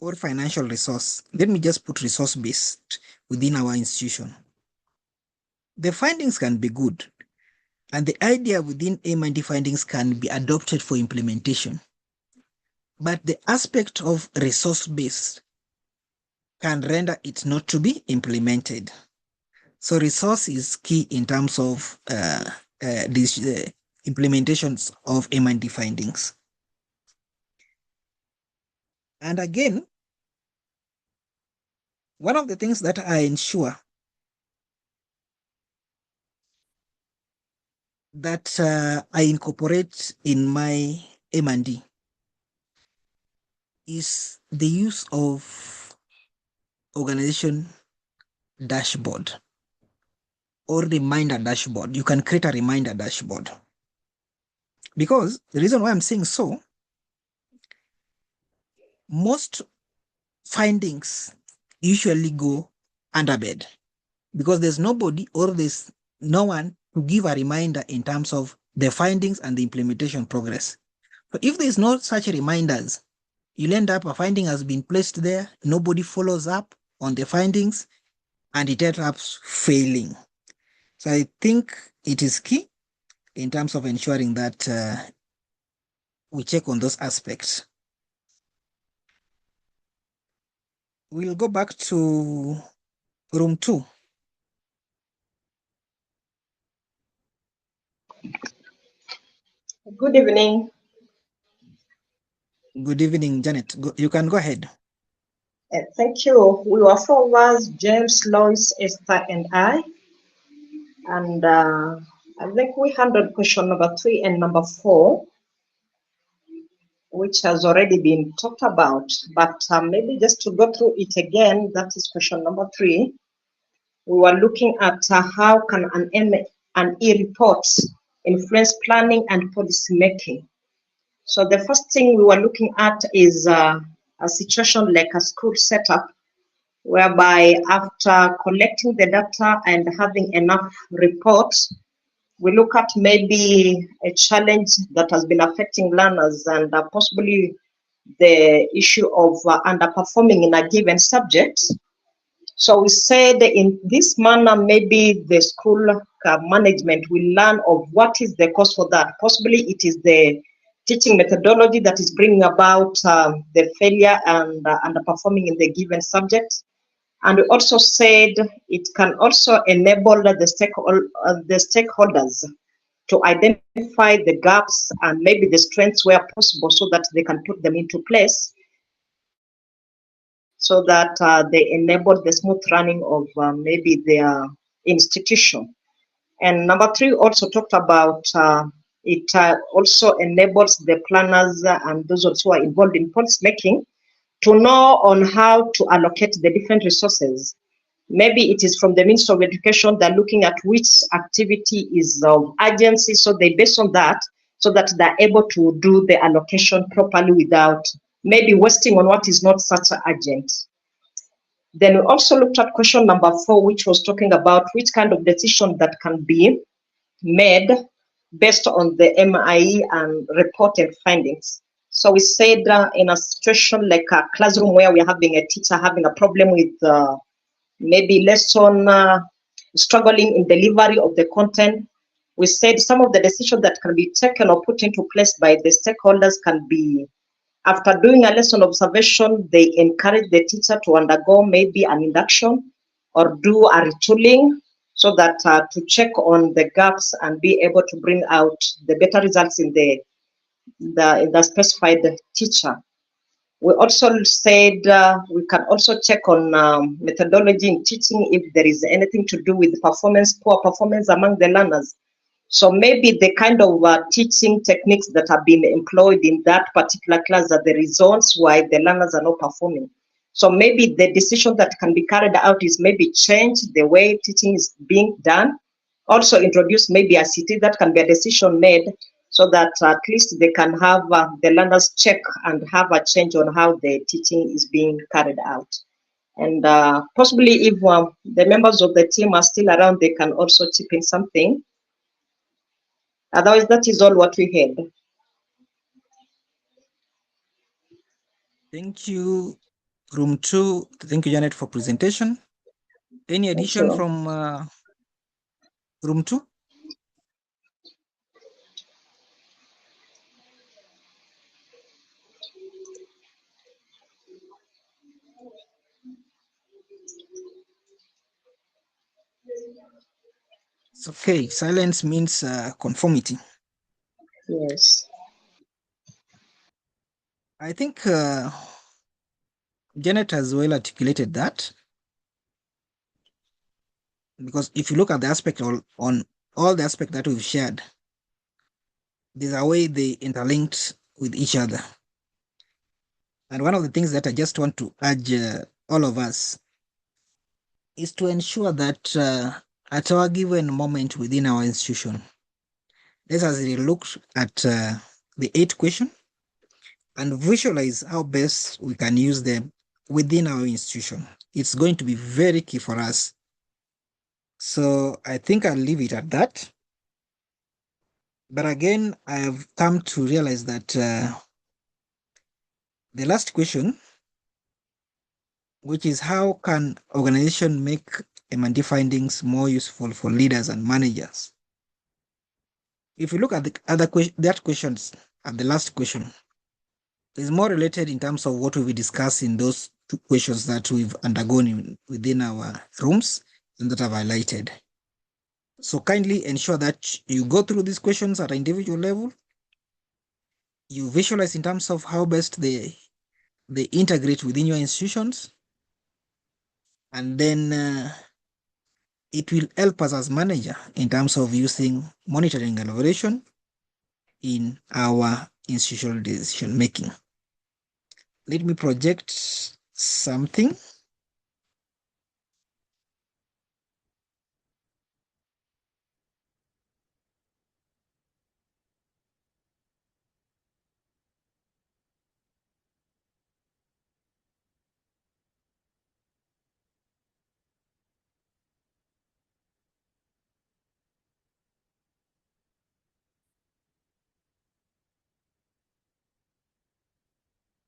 or financial resource. Let me just put resource based within our institution. The findings can be good, and the idea within M&D findings can be adopted for implementation. But the aspect of resource based can render it not to be implemented. So resource is key in terms of these implementations of M&D findings. And again, one of the things that I ensure that I incorporate in my M&D is the use of organization dashboard or reminder dashboard. You can create a reminder dashboard. Because the reason why I'm saying so, most findings usually go under bed because there's nobody or there's no one to give a reminder in terms of the findings and the implementation progress. But if there's no such reminders, you'll end up a finding has been placed there, nobody follows up on the findings, and it ends up failing. So I think it is key in terms of ensuring that we check on those aspects. We'll go back to room 2. Good evening. Good evening, Janet. You can go ahead. Thank you. We were 4 of us, James, Lois, Esther, and I. And I think we handled question number 3 and number 4, which has already been talked about. But maybe just to go through it again, that is question number 3. We were looking at how can an e-report influence planning and policy making. So the first thing we were looking at is a situation like a school setup, whereby after collecting the data and having enough reports, we look at maybe a challenge that has been affecting learners and possibly the issue of underperforming in a given subject. So we said in this manner, maybe the school management will learn of what is the cause for that. Possibly it is the teaching methodology that is bringing about the failure and underperforming in the given subject. And we also said it can also enable the stakeholders to identify the gaps and maybe the strengths where possible so that they can put them into place so that they enable the smooth running of maybe their institution. And number 3 also talked about it also enables the planners and those who are involved in policy making to know on how to allocate the different resources. Maybe it is from the Ministry of Education, they're looking at which activity is of urgency, so they base on that so that they're able to do the allocation properly without maybe wasting on what is not such urgent. Then we also looked at question number 4, which was talking about which kind of decision that can be made based on the MIE and reported findings. So we said in a situation like a classroom where we're having a teacher having a problem with maybe lesson struggling in delivery of the content, we said some of the decisions that can be taken or put into place by the stakeholders can be, after doing a lesson observation, they encourage the teacher to undergo maybe an induction or do a retooling so that to check on the gaps and be able to bring out the better results in the specified teacher. We also said we can also check on methodology in teaching if there is anything to do with poor performance among the learners. So maybe the kind of teaching techniques that have been employed in that particular class are the reasons why the learners are not performing. So maybe the decision that can be carried out is maybe change the way teaching is being done. Also introduce maybe a CT that can be a decision made so that at least they can have the learners check and have a change on how the teaching is being carried out. And possibly if the members of the team are still around, they can also chip in something. Otherwise, that is all what we had. Thank you, Room 2. Thank you, Janet, for presentation. Any addition from Room 2? It's okay. Silence means conformity. Yes. I think Janet has well articulated that, because if you look at the aspect on all the aspects that we've shared, there's a way they interlinked with each other. And one of the things that I just want to urge all of us is to ensure that at our given moment within our institution, let us look at the 8 questions and visualize how best we can use them within our institution. It's going to be very key for us. So I think I'll leave it at that. But again, I have come to realize that the last question, which is how can organization make M&D findings more useful for leaders and managers? If you look at the other questions, at the last question, is more related in terms of what we will discuss in those 2 questions that we've undergone within our rooms and that I've highlighted. So kindly ensure that you go through these questions at an individual level. You visualize in terms of how best they integrate within your institutions. And then it will help us as manager in terms of using monitoring and evaluation in our institutional decision making. Let me project something.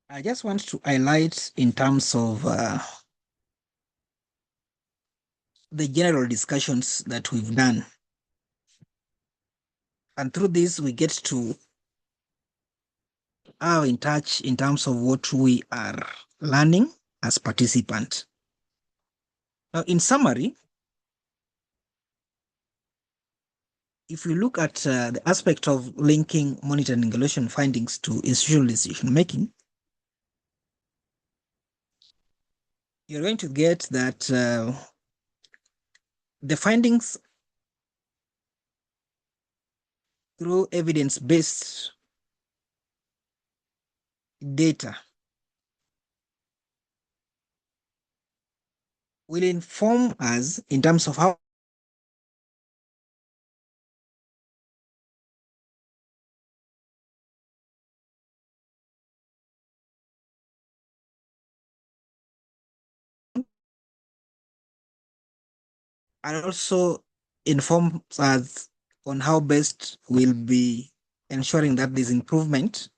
I just want to highlight in terms of the general discussions that we've done. And through this, we get to are in touch in terms of what we are learning as participants. Now, in summary, if we look at the aspect of linking monitoring and evaluation findings to institutional decision making, you're going to get that the findings through evidence-based data will inform us in terms of how and also informs us on how best we'll be ensuring that there's improvement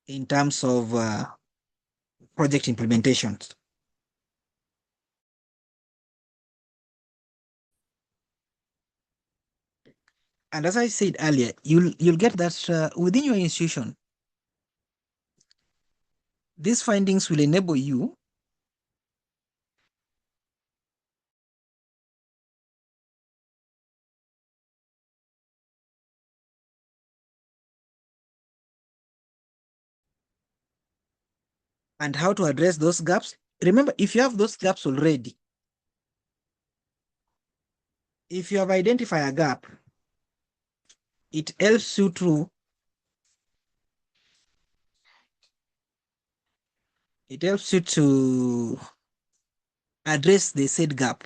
in terms of project implementations. And as I said earlier, you'll get that within your institution, these findings will enable you and how to address those gaps. Remember, if you have those gaps already, if you have identified a gap, it helps you to address the said gap.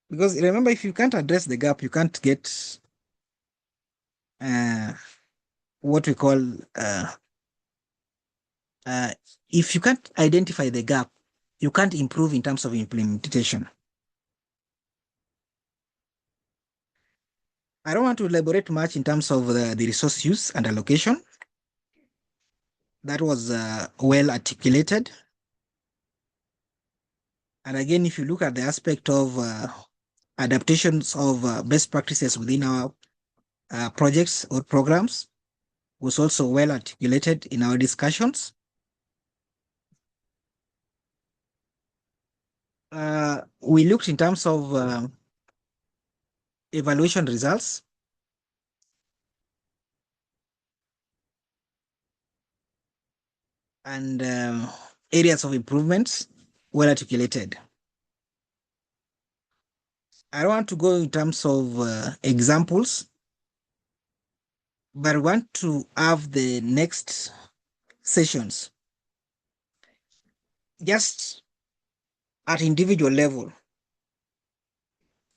Because remember, if you can't address the gap, you can't get what we call if you can't identify the gap, you can't improve in terms of implementation. I don't want to elaborate much in terms of the resource use and allocation. That was well articulated. And again, if you look at the aspect of adaptations of best practices within our projects or programs, was also well articulated in our discussions. We looked in terms of evaluation results. And areas of improvements well articulated. I don't want to go in terms of examples, but I want to have the next sessions just at individual level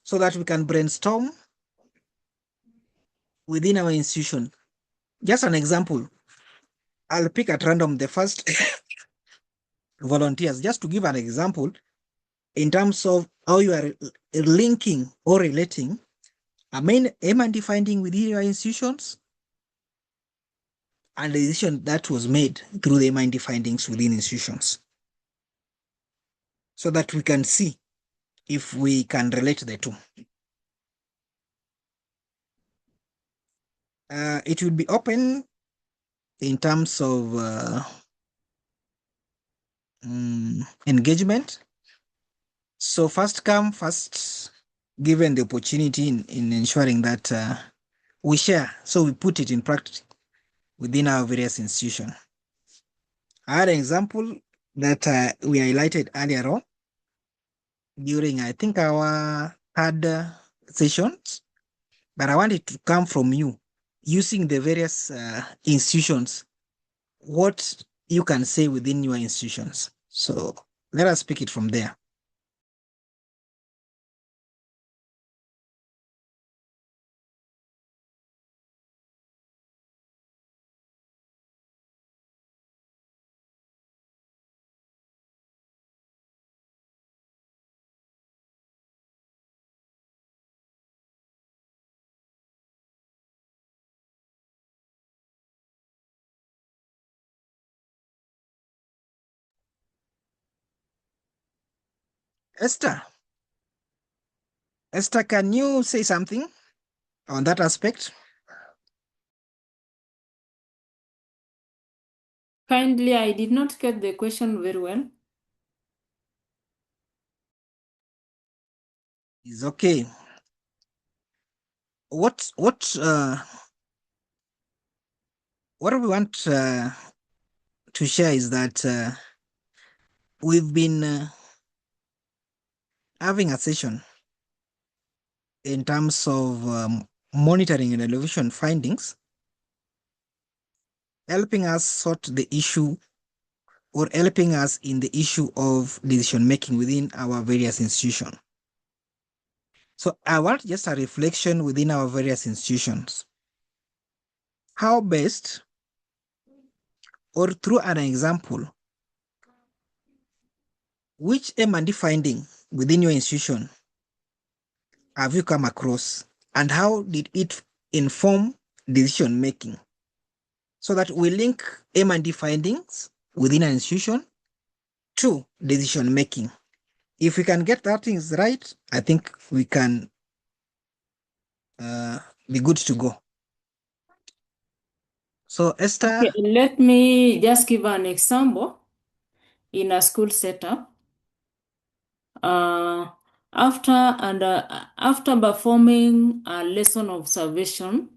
so that we can brainstorm within our institution. Just an example, I'll pick at random the first volunteers, just to give an example in terms of how you are linking or relating a main M&D finding within your institutions and the decision that was made through the M&D findings within institutions, so that we can see if we can relate the two. It will be open in terms of engagement. So first come, first given the opportunity in ensuring that we share, so we put it in practice within our various institutions. I had an example that we highlighted earlier on during, I think, our third sessions, but I wanted to come from you using the various institutions, what you can say within your institutions. So let us pick it from there. Esther, can you say something on that aspect? Kindly, I did not get the question very well. is okay. What we want to share is that we've been having a session in terms of monitoring and evaluation findings, helping us sort the issue or helping us in the issue of decision making within our various institutions. So I want just a reflection within our various institutions. How best, or through an example, which M&D finding within your institution have you come across, and how did it inform decision making? So that we link M&D findings within an institution to decision making. If we can get that things right, I think we can be good to go. So Esther, Okay, let me just give an example in a school setup. After performing a lesson observation,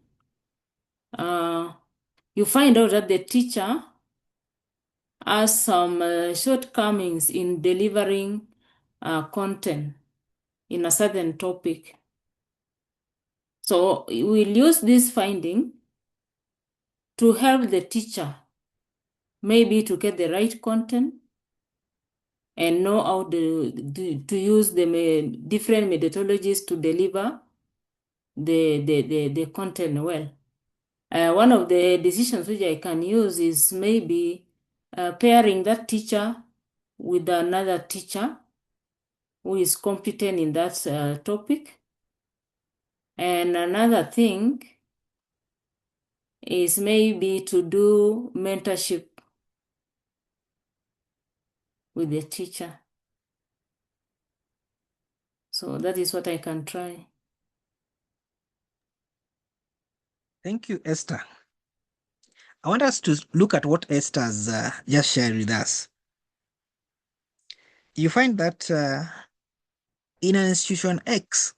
you find out that the teacher has some shortcomings in delivering content in a certain topic. So we'll use this finding to help the teacher maybe to get the right content and know how to use the different methodologies to deliver the content well. One of the decisions which I can use is maybe pairing that teacher with another teacher who is competent in that topic. And another thing is maybe to do mentorship with the teacher. So that is what I can try. thank you, Esther. I want us to look at what Esther's just shared with us. You find that in an institution X,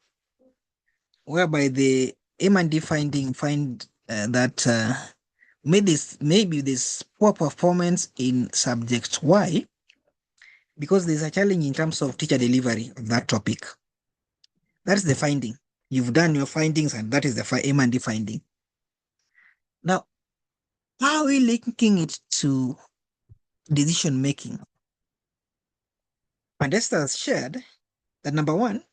whereby the M&D finding find that maybe this poor performance in subject Y, because there's a challenge in terms of teacher delivery of that topic. That's the finding. You've done your findings, and that is the M&D finding. Now, how are we linking it to decision making? And Esther has shared that number one,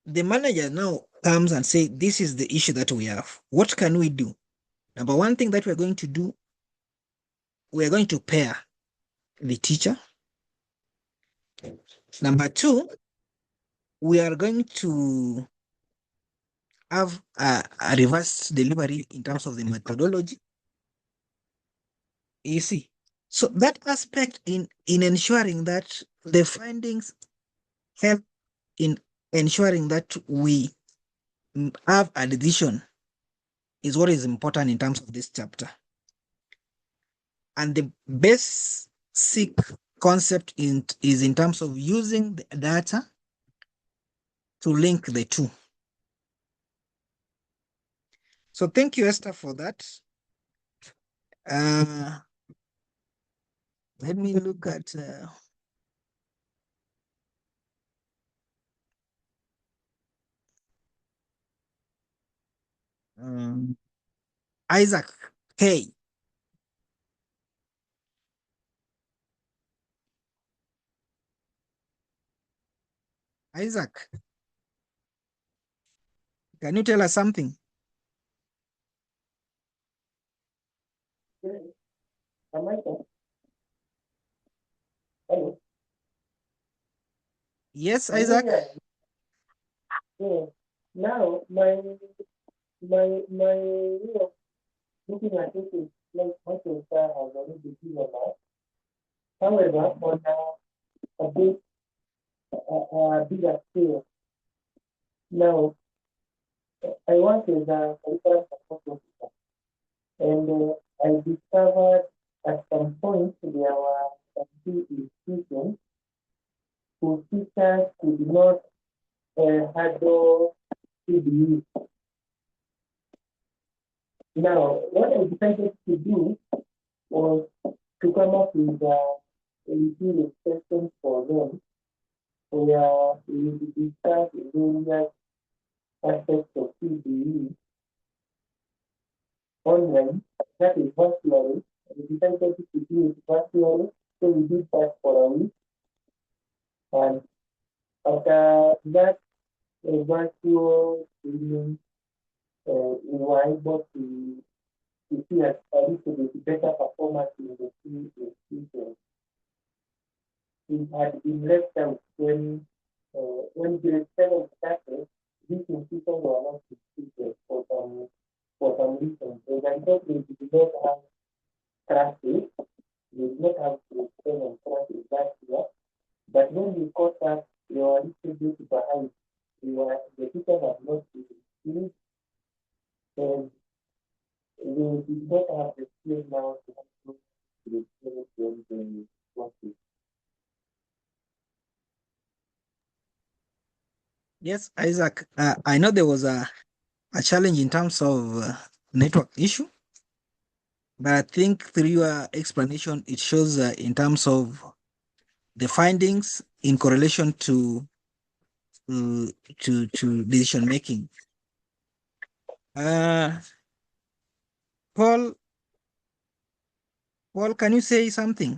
the manager now comes and says, this is the issue that we have. What can we do? Number one thing that we're going to do, we're going to pair the teacher. Number two, we are going to have a reverse delivery in terms of the methodology. You see, so that aspect in ensuring that the findings help in ensuring that we have a decision is what is important in terms of this chapter. And the basic concept is in terms of using the data to link the two. So thank you, Esther, for that. Let me look at Isaac K. Isaac, can you tell us something? Yes, Isaac. Now my looking at it is like much of that has already given us. However, on a bit bigger scale. Now I work as a curriculum support officer, and I discovered at some point there were some two institutions school teachers could not handle CBE. Now, what I decided to do was to come up with a little expression for them, where we will discuss various aspects of CBE online, that is virtually. We decided to do it virtually, so we did that for a week. And after that virtual training, we were able to see a little bit better performance in the students. We had been left out when grade 7 started. These institutions were not instituted for some reason. So I thought they did not have classes. They did not have grade 7 classes that year. But when we caught up, they were a little bit behind. The teachers had not been skilled, and they did not have the skill now to handle grade 7 when they wanted. Yes, Isaac, I know there was a challenge in terms of network issue, but I think through your explanation, it shows in terms of the findings in correlation to decision making. Paul, can you say something?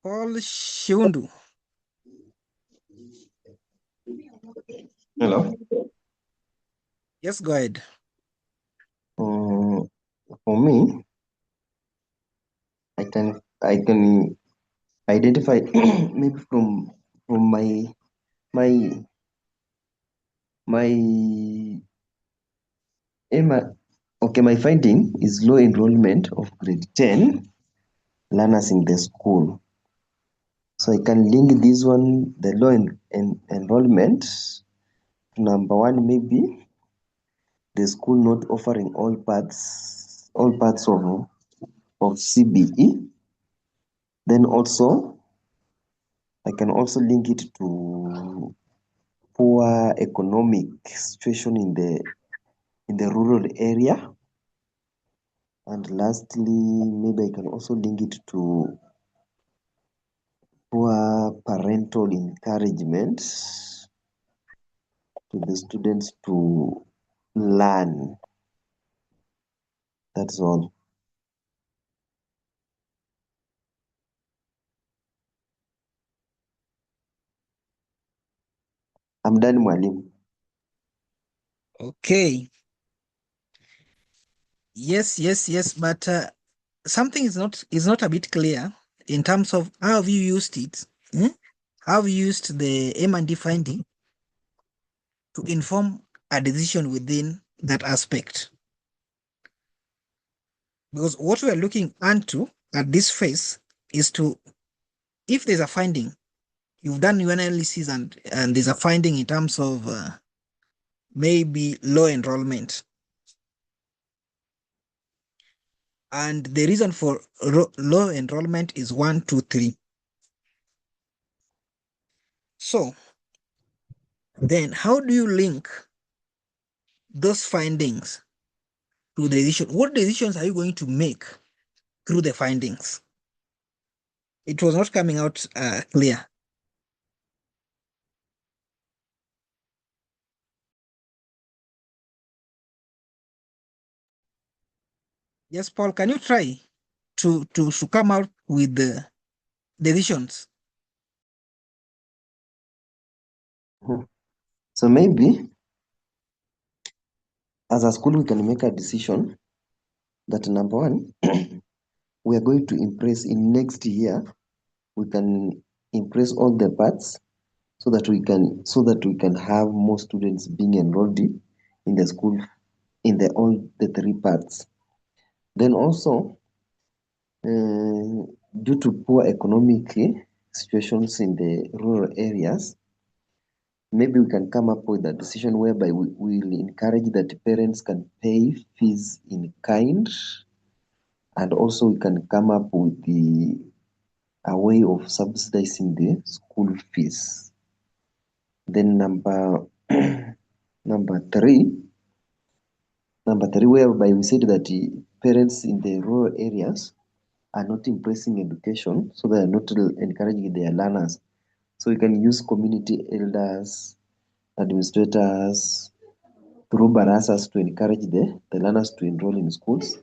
Paul Shundu. Hello. Yes, go ahead. For me, I can identify maybe from my my finding is low enrollment of grade 10 learners in the school. So I can link this one, the low enrollment, to number one, maybe the school not offering all parts of CBE. Then also, I can also link it to poor economic situation in the rural area. And lastly, maybe I can also link it to poor parental encouragement to the students to learn. That's all. I'm done, Mwalimu. Okay. Yes, but something is not a bit clear in terms of how have you used it? How have you used the M&D finding to inform a decision within that aspect? Because what we are looking into at this phase is to, if there's a finding, you've done your analysis and there's a finding in terms of maybe low enrollment. And the reason for low enrollment is 1, 2, 3. So then how do you link those findings to the decision? What decisions are you going to make through the findings? It was not coming out clear. Yes, Paul, can you try to come out with the decisions? So maybe as a school, we can make a decision that number one, we are going to impress in next year. We can impress all the parts so that we can have more students being enrolled in the school in all the 3 parts. Then also, due to poor economic situations in the rural areas, maybe we can come up with a decision whereby we will encourage that parents can pay fees in kind And also we can come up with a way of subsidizing the school fees. Then number three, whereby we said that parents in the rural areas are not embracing education, so they are not encouraging their learners. So we can use community elders, administrators, through barasas to encourage the learners to enroll in schools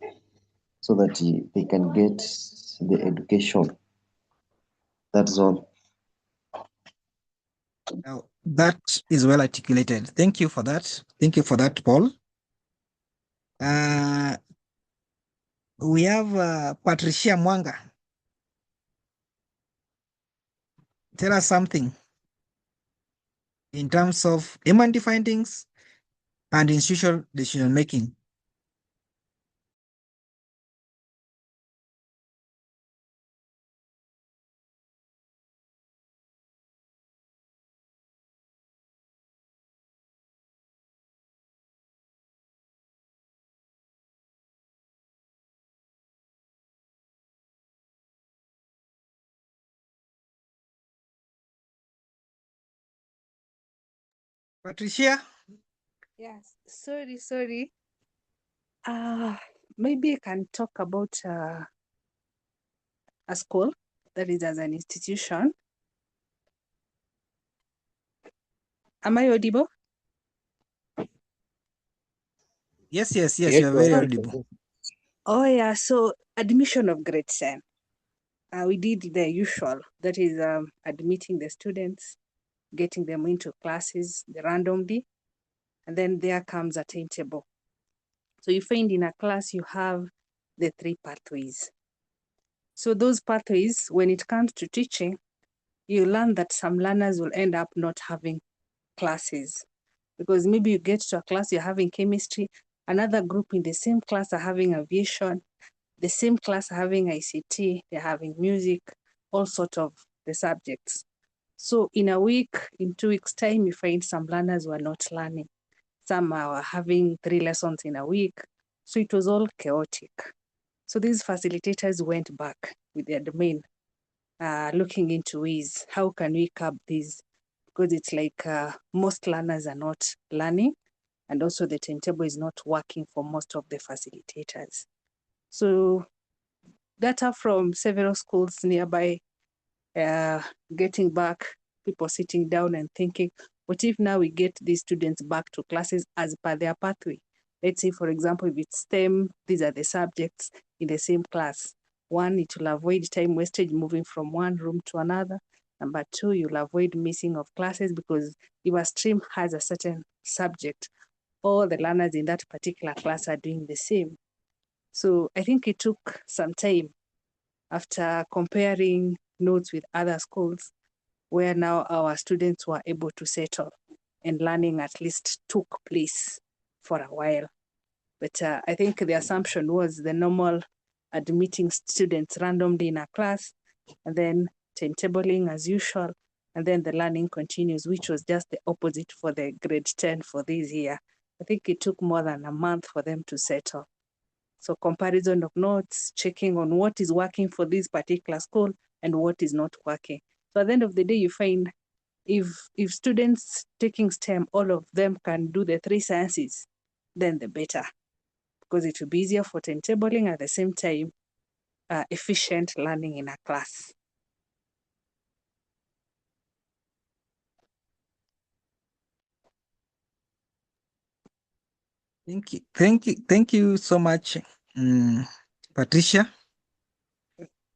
so that they can get the education. That's all. Now, that is well articulated. Thank you for that. Thank you for that, Paul. We have Patricia Mwanga. Tell us something in terms of M&D findings and institutional decision making. Patricia? Yes, sorry. Maybe I can talk about a school that is as an institution. Am I audible? Yes, you are very audible. Oh yeah, so admission of grade 10. We did the usual, that is admitting the students, getting them into classes randomly, and then there comes a timetable. So you find in a class you have the 3 pathways. So those pathways, when it comes to teaching, you learn that some learners will end up not having classes because maybe you get to a class, you're having chemistry, another group in the same class are having aviation, the same class are having ICT, they're having music, all sorts of the subjects. So in a week, in 2 weeks' time, you find some learners were not learning. Some are having 3 lessons in a week. So it was all chaotic. So these facilitators went back with their domain, looking into ways, how can we curb these? Because it's like most learners are not learning, and also the timetable is not working for most of the facilitators. So data from several schools nearby, getting back, people sitting down and thinking, what if now we get these students back to classes as per their pathway? Let's say, for example, if it's STEM, these are the subjects in the same class. 1, it will avoid time wastage moving from one room to another. Number 2, you'll avoid missing of classes because if a stream has a certain subject, all the learners in that particular class are doing the same. So I think it took some time after comparing notes with other schools where now our students were able to settle and learning at least took place for a while. But I think the assumption was the normal admitting students randomly in a class and then timetabling as usual, and then the learning continues, which was just the opposite for the grade 10 for this year. I think it took more than a month for them to settle. So comparison of notes, checking on what is working for this particular school and what is not working. So at the end of the day, you find if students taking STEM, all of them can do the 3 sciences, then the better, because it will be easier for timetabling, at the same time, efficient learning in a class. Thank you so much, Patricia,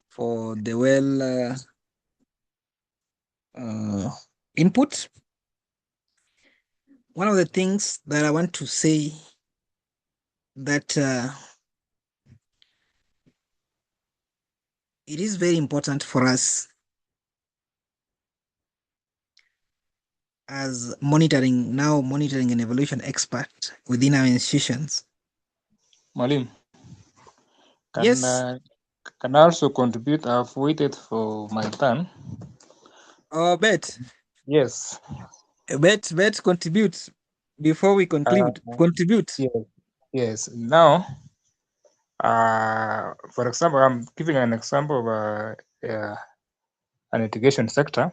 for the well input. One of the things that I want to say that it is very important for us as monitoring and evaluation expert within our institutions. Malim, Yes. Can I also contribute? I've waited for my turn. Oh, Bet. Yes. Bet, contribute before we conclude. Contribute. Yes. Now, For example, I'm giving an example of an education sector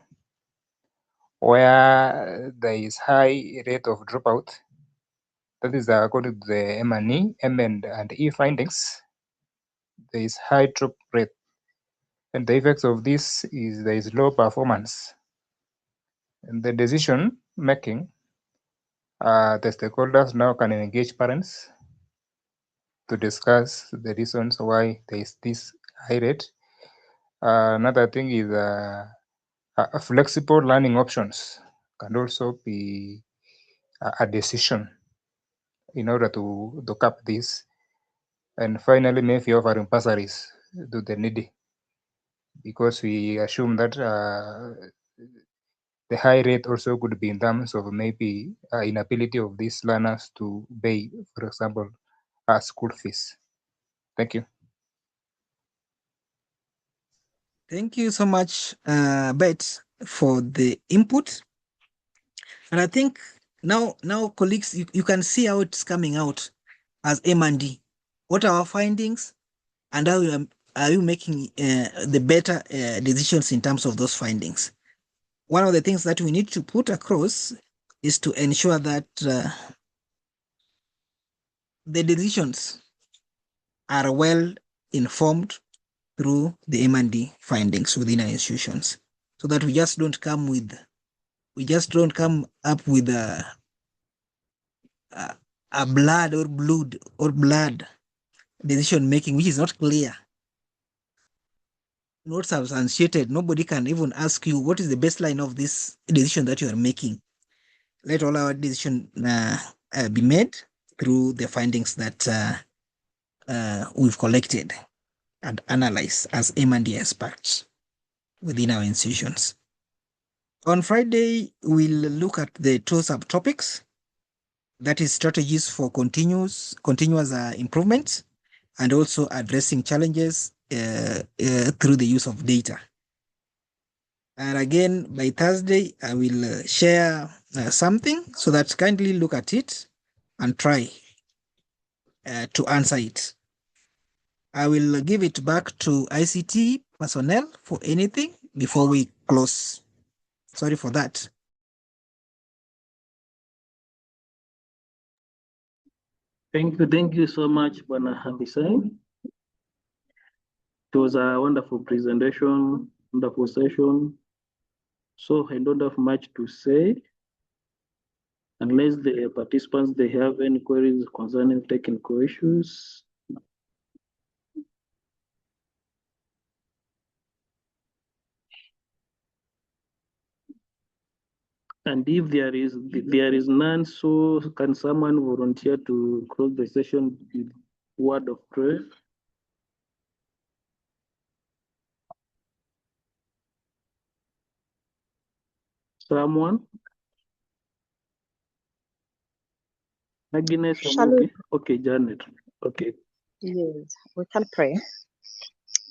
where there is high rate of dropout. That is according to the M&E findings. There is high drop rate, and the effects of this is there is low performance. And the decision making, the stakeholders now can engage parents to discuss the reasons why there is this high rate. Another thing is flexible learning options can also be a decision in order to cap this. And finally, maybe offering bursaries to the needy, because we assume that the high rate also could be in terms of maybe inability of these learners to pay, for example, school fees. Thank you. Thank you so much, Bet, for the input. And I think now colleagues, you can see how it's coming out as M&D. What are our findings, and how are you making the better decisions in terms of those findings? One of the things that we need to put across is to ensure that the decisions are well informed through the M&D findings within our institutions, so that we just don't come up with a blood decision making which is not clear, not substantiated. Nobody can even ask you what is the baseline of this decision that you are making. Let all our decision be made through the findings that we've collected and analyzed as M&D experts within our institutions. On Friday, we'll look at the two subtopics, that is strategies for continuous improvements, and also addressing challenges through the use of data. And again, by Thursday, I will share something, so that kindly look at it and try to answer it. I will give it back to ICT personnel for anything before we close. Sorry for that. Thank you so much, Bwana Hambisai. It was a wonderful presentation, wonderful session. So I don't have much to say, unless the participants, they have any queries concerning technical issues. And if there is none, so can someone volunteer to close the session with word of prayer? Someone? Agnes, Shall we? okay, Janet. Okay. Yes, we can pray.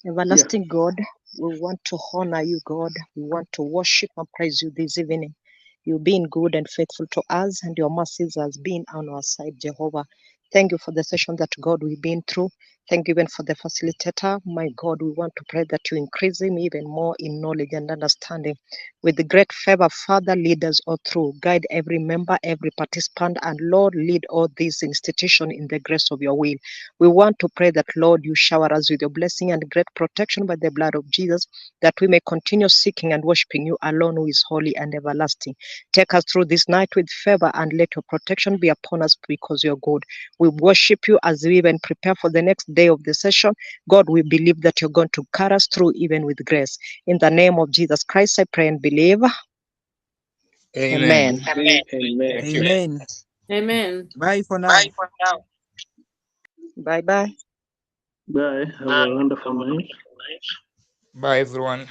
Everlasting God, we want to honor you, God. We want to worship and praise you this evening. You've been good and faithful to us, and your mercies has been on our side, Jehovah. Thank you for the session that, God, we've been through. Thank you even for the facilitator. My God, we want to pray that you increase him even more in knowledge and understanding. With the great favor, Father, lead us all through. Guide every member, every participant, and Lord, lead all these institutions in the grace of your will. We want to pray that, Lord, you shower us with your blessing and great protection by the blood of Jesus, that we may continue seeking and worshiping you alone, who is holy and everlasting. Take us through this night with favor, and let your protection be upon us, because you're good. We worship you as we even prepare for the next day of the session. God, we believe that you're going to carry us through even with grace. In the name of Jesus Christ, I pray and believe. Amen. Amen. Amen. Amen. Amen. Bye for now. Bye-bye. Bye. Have a wonderful night. Bye, everyone.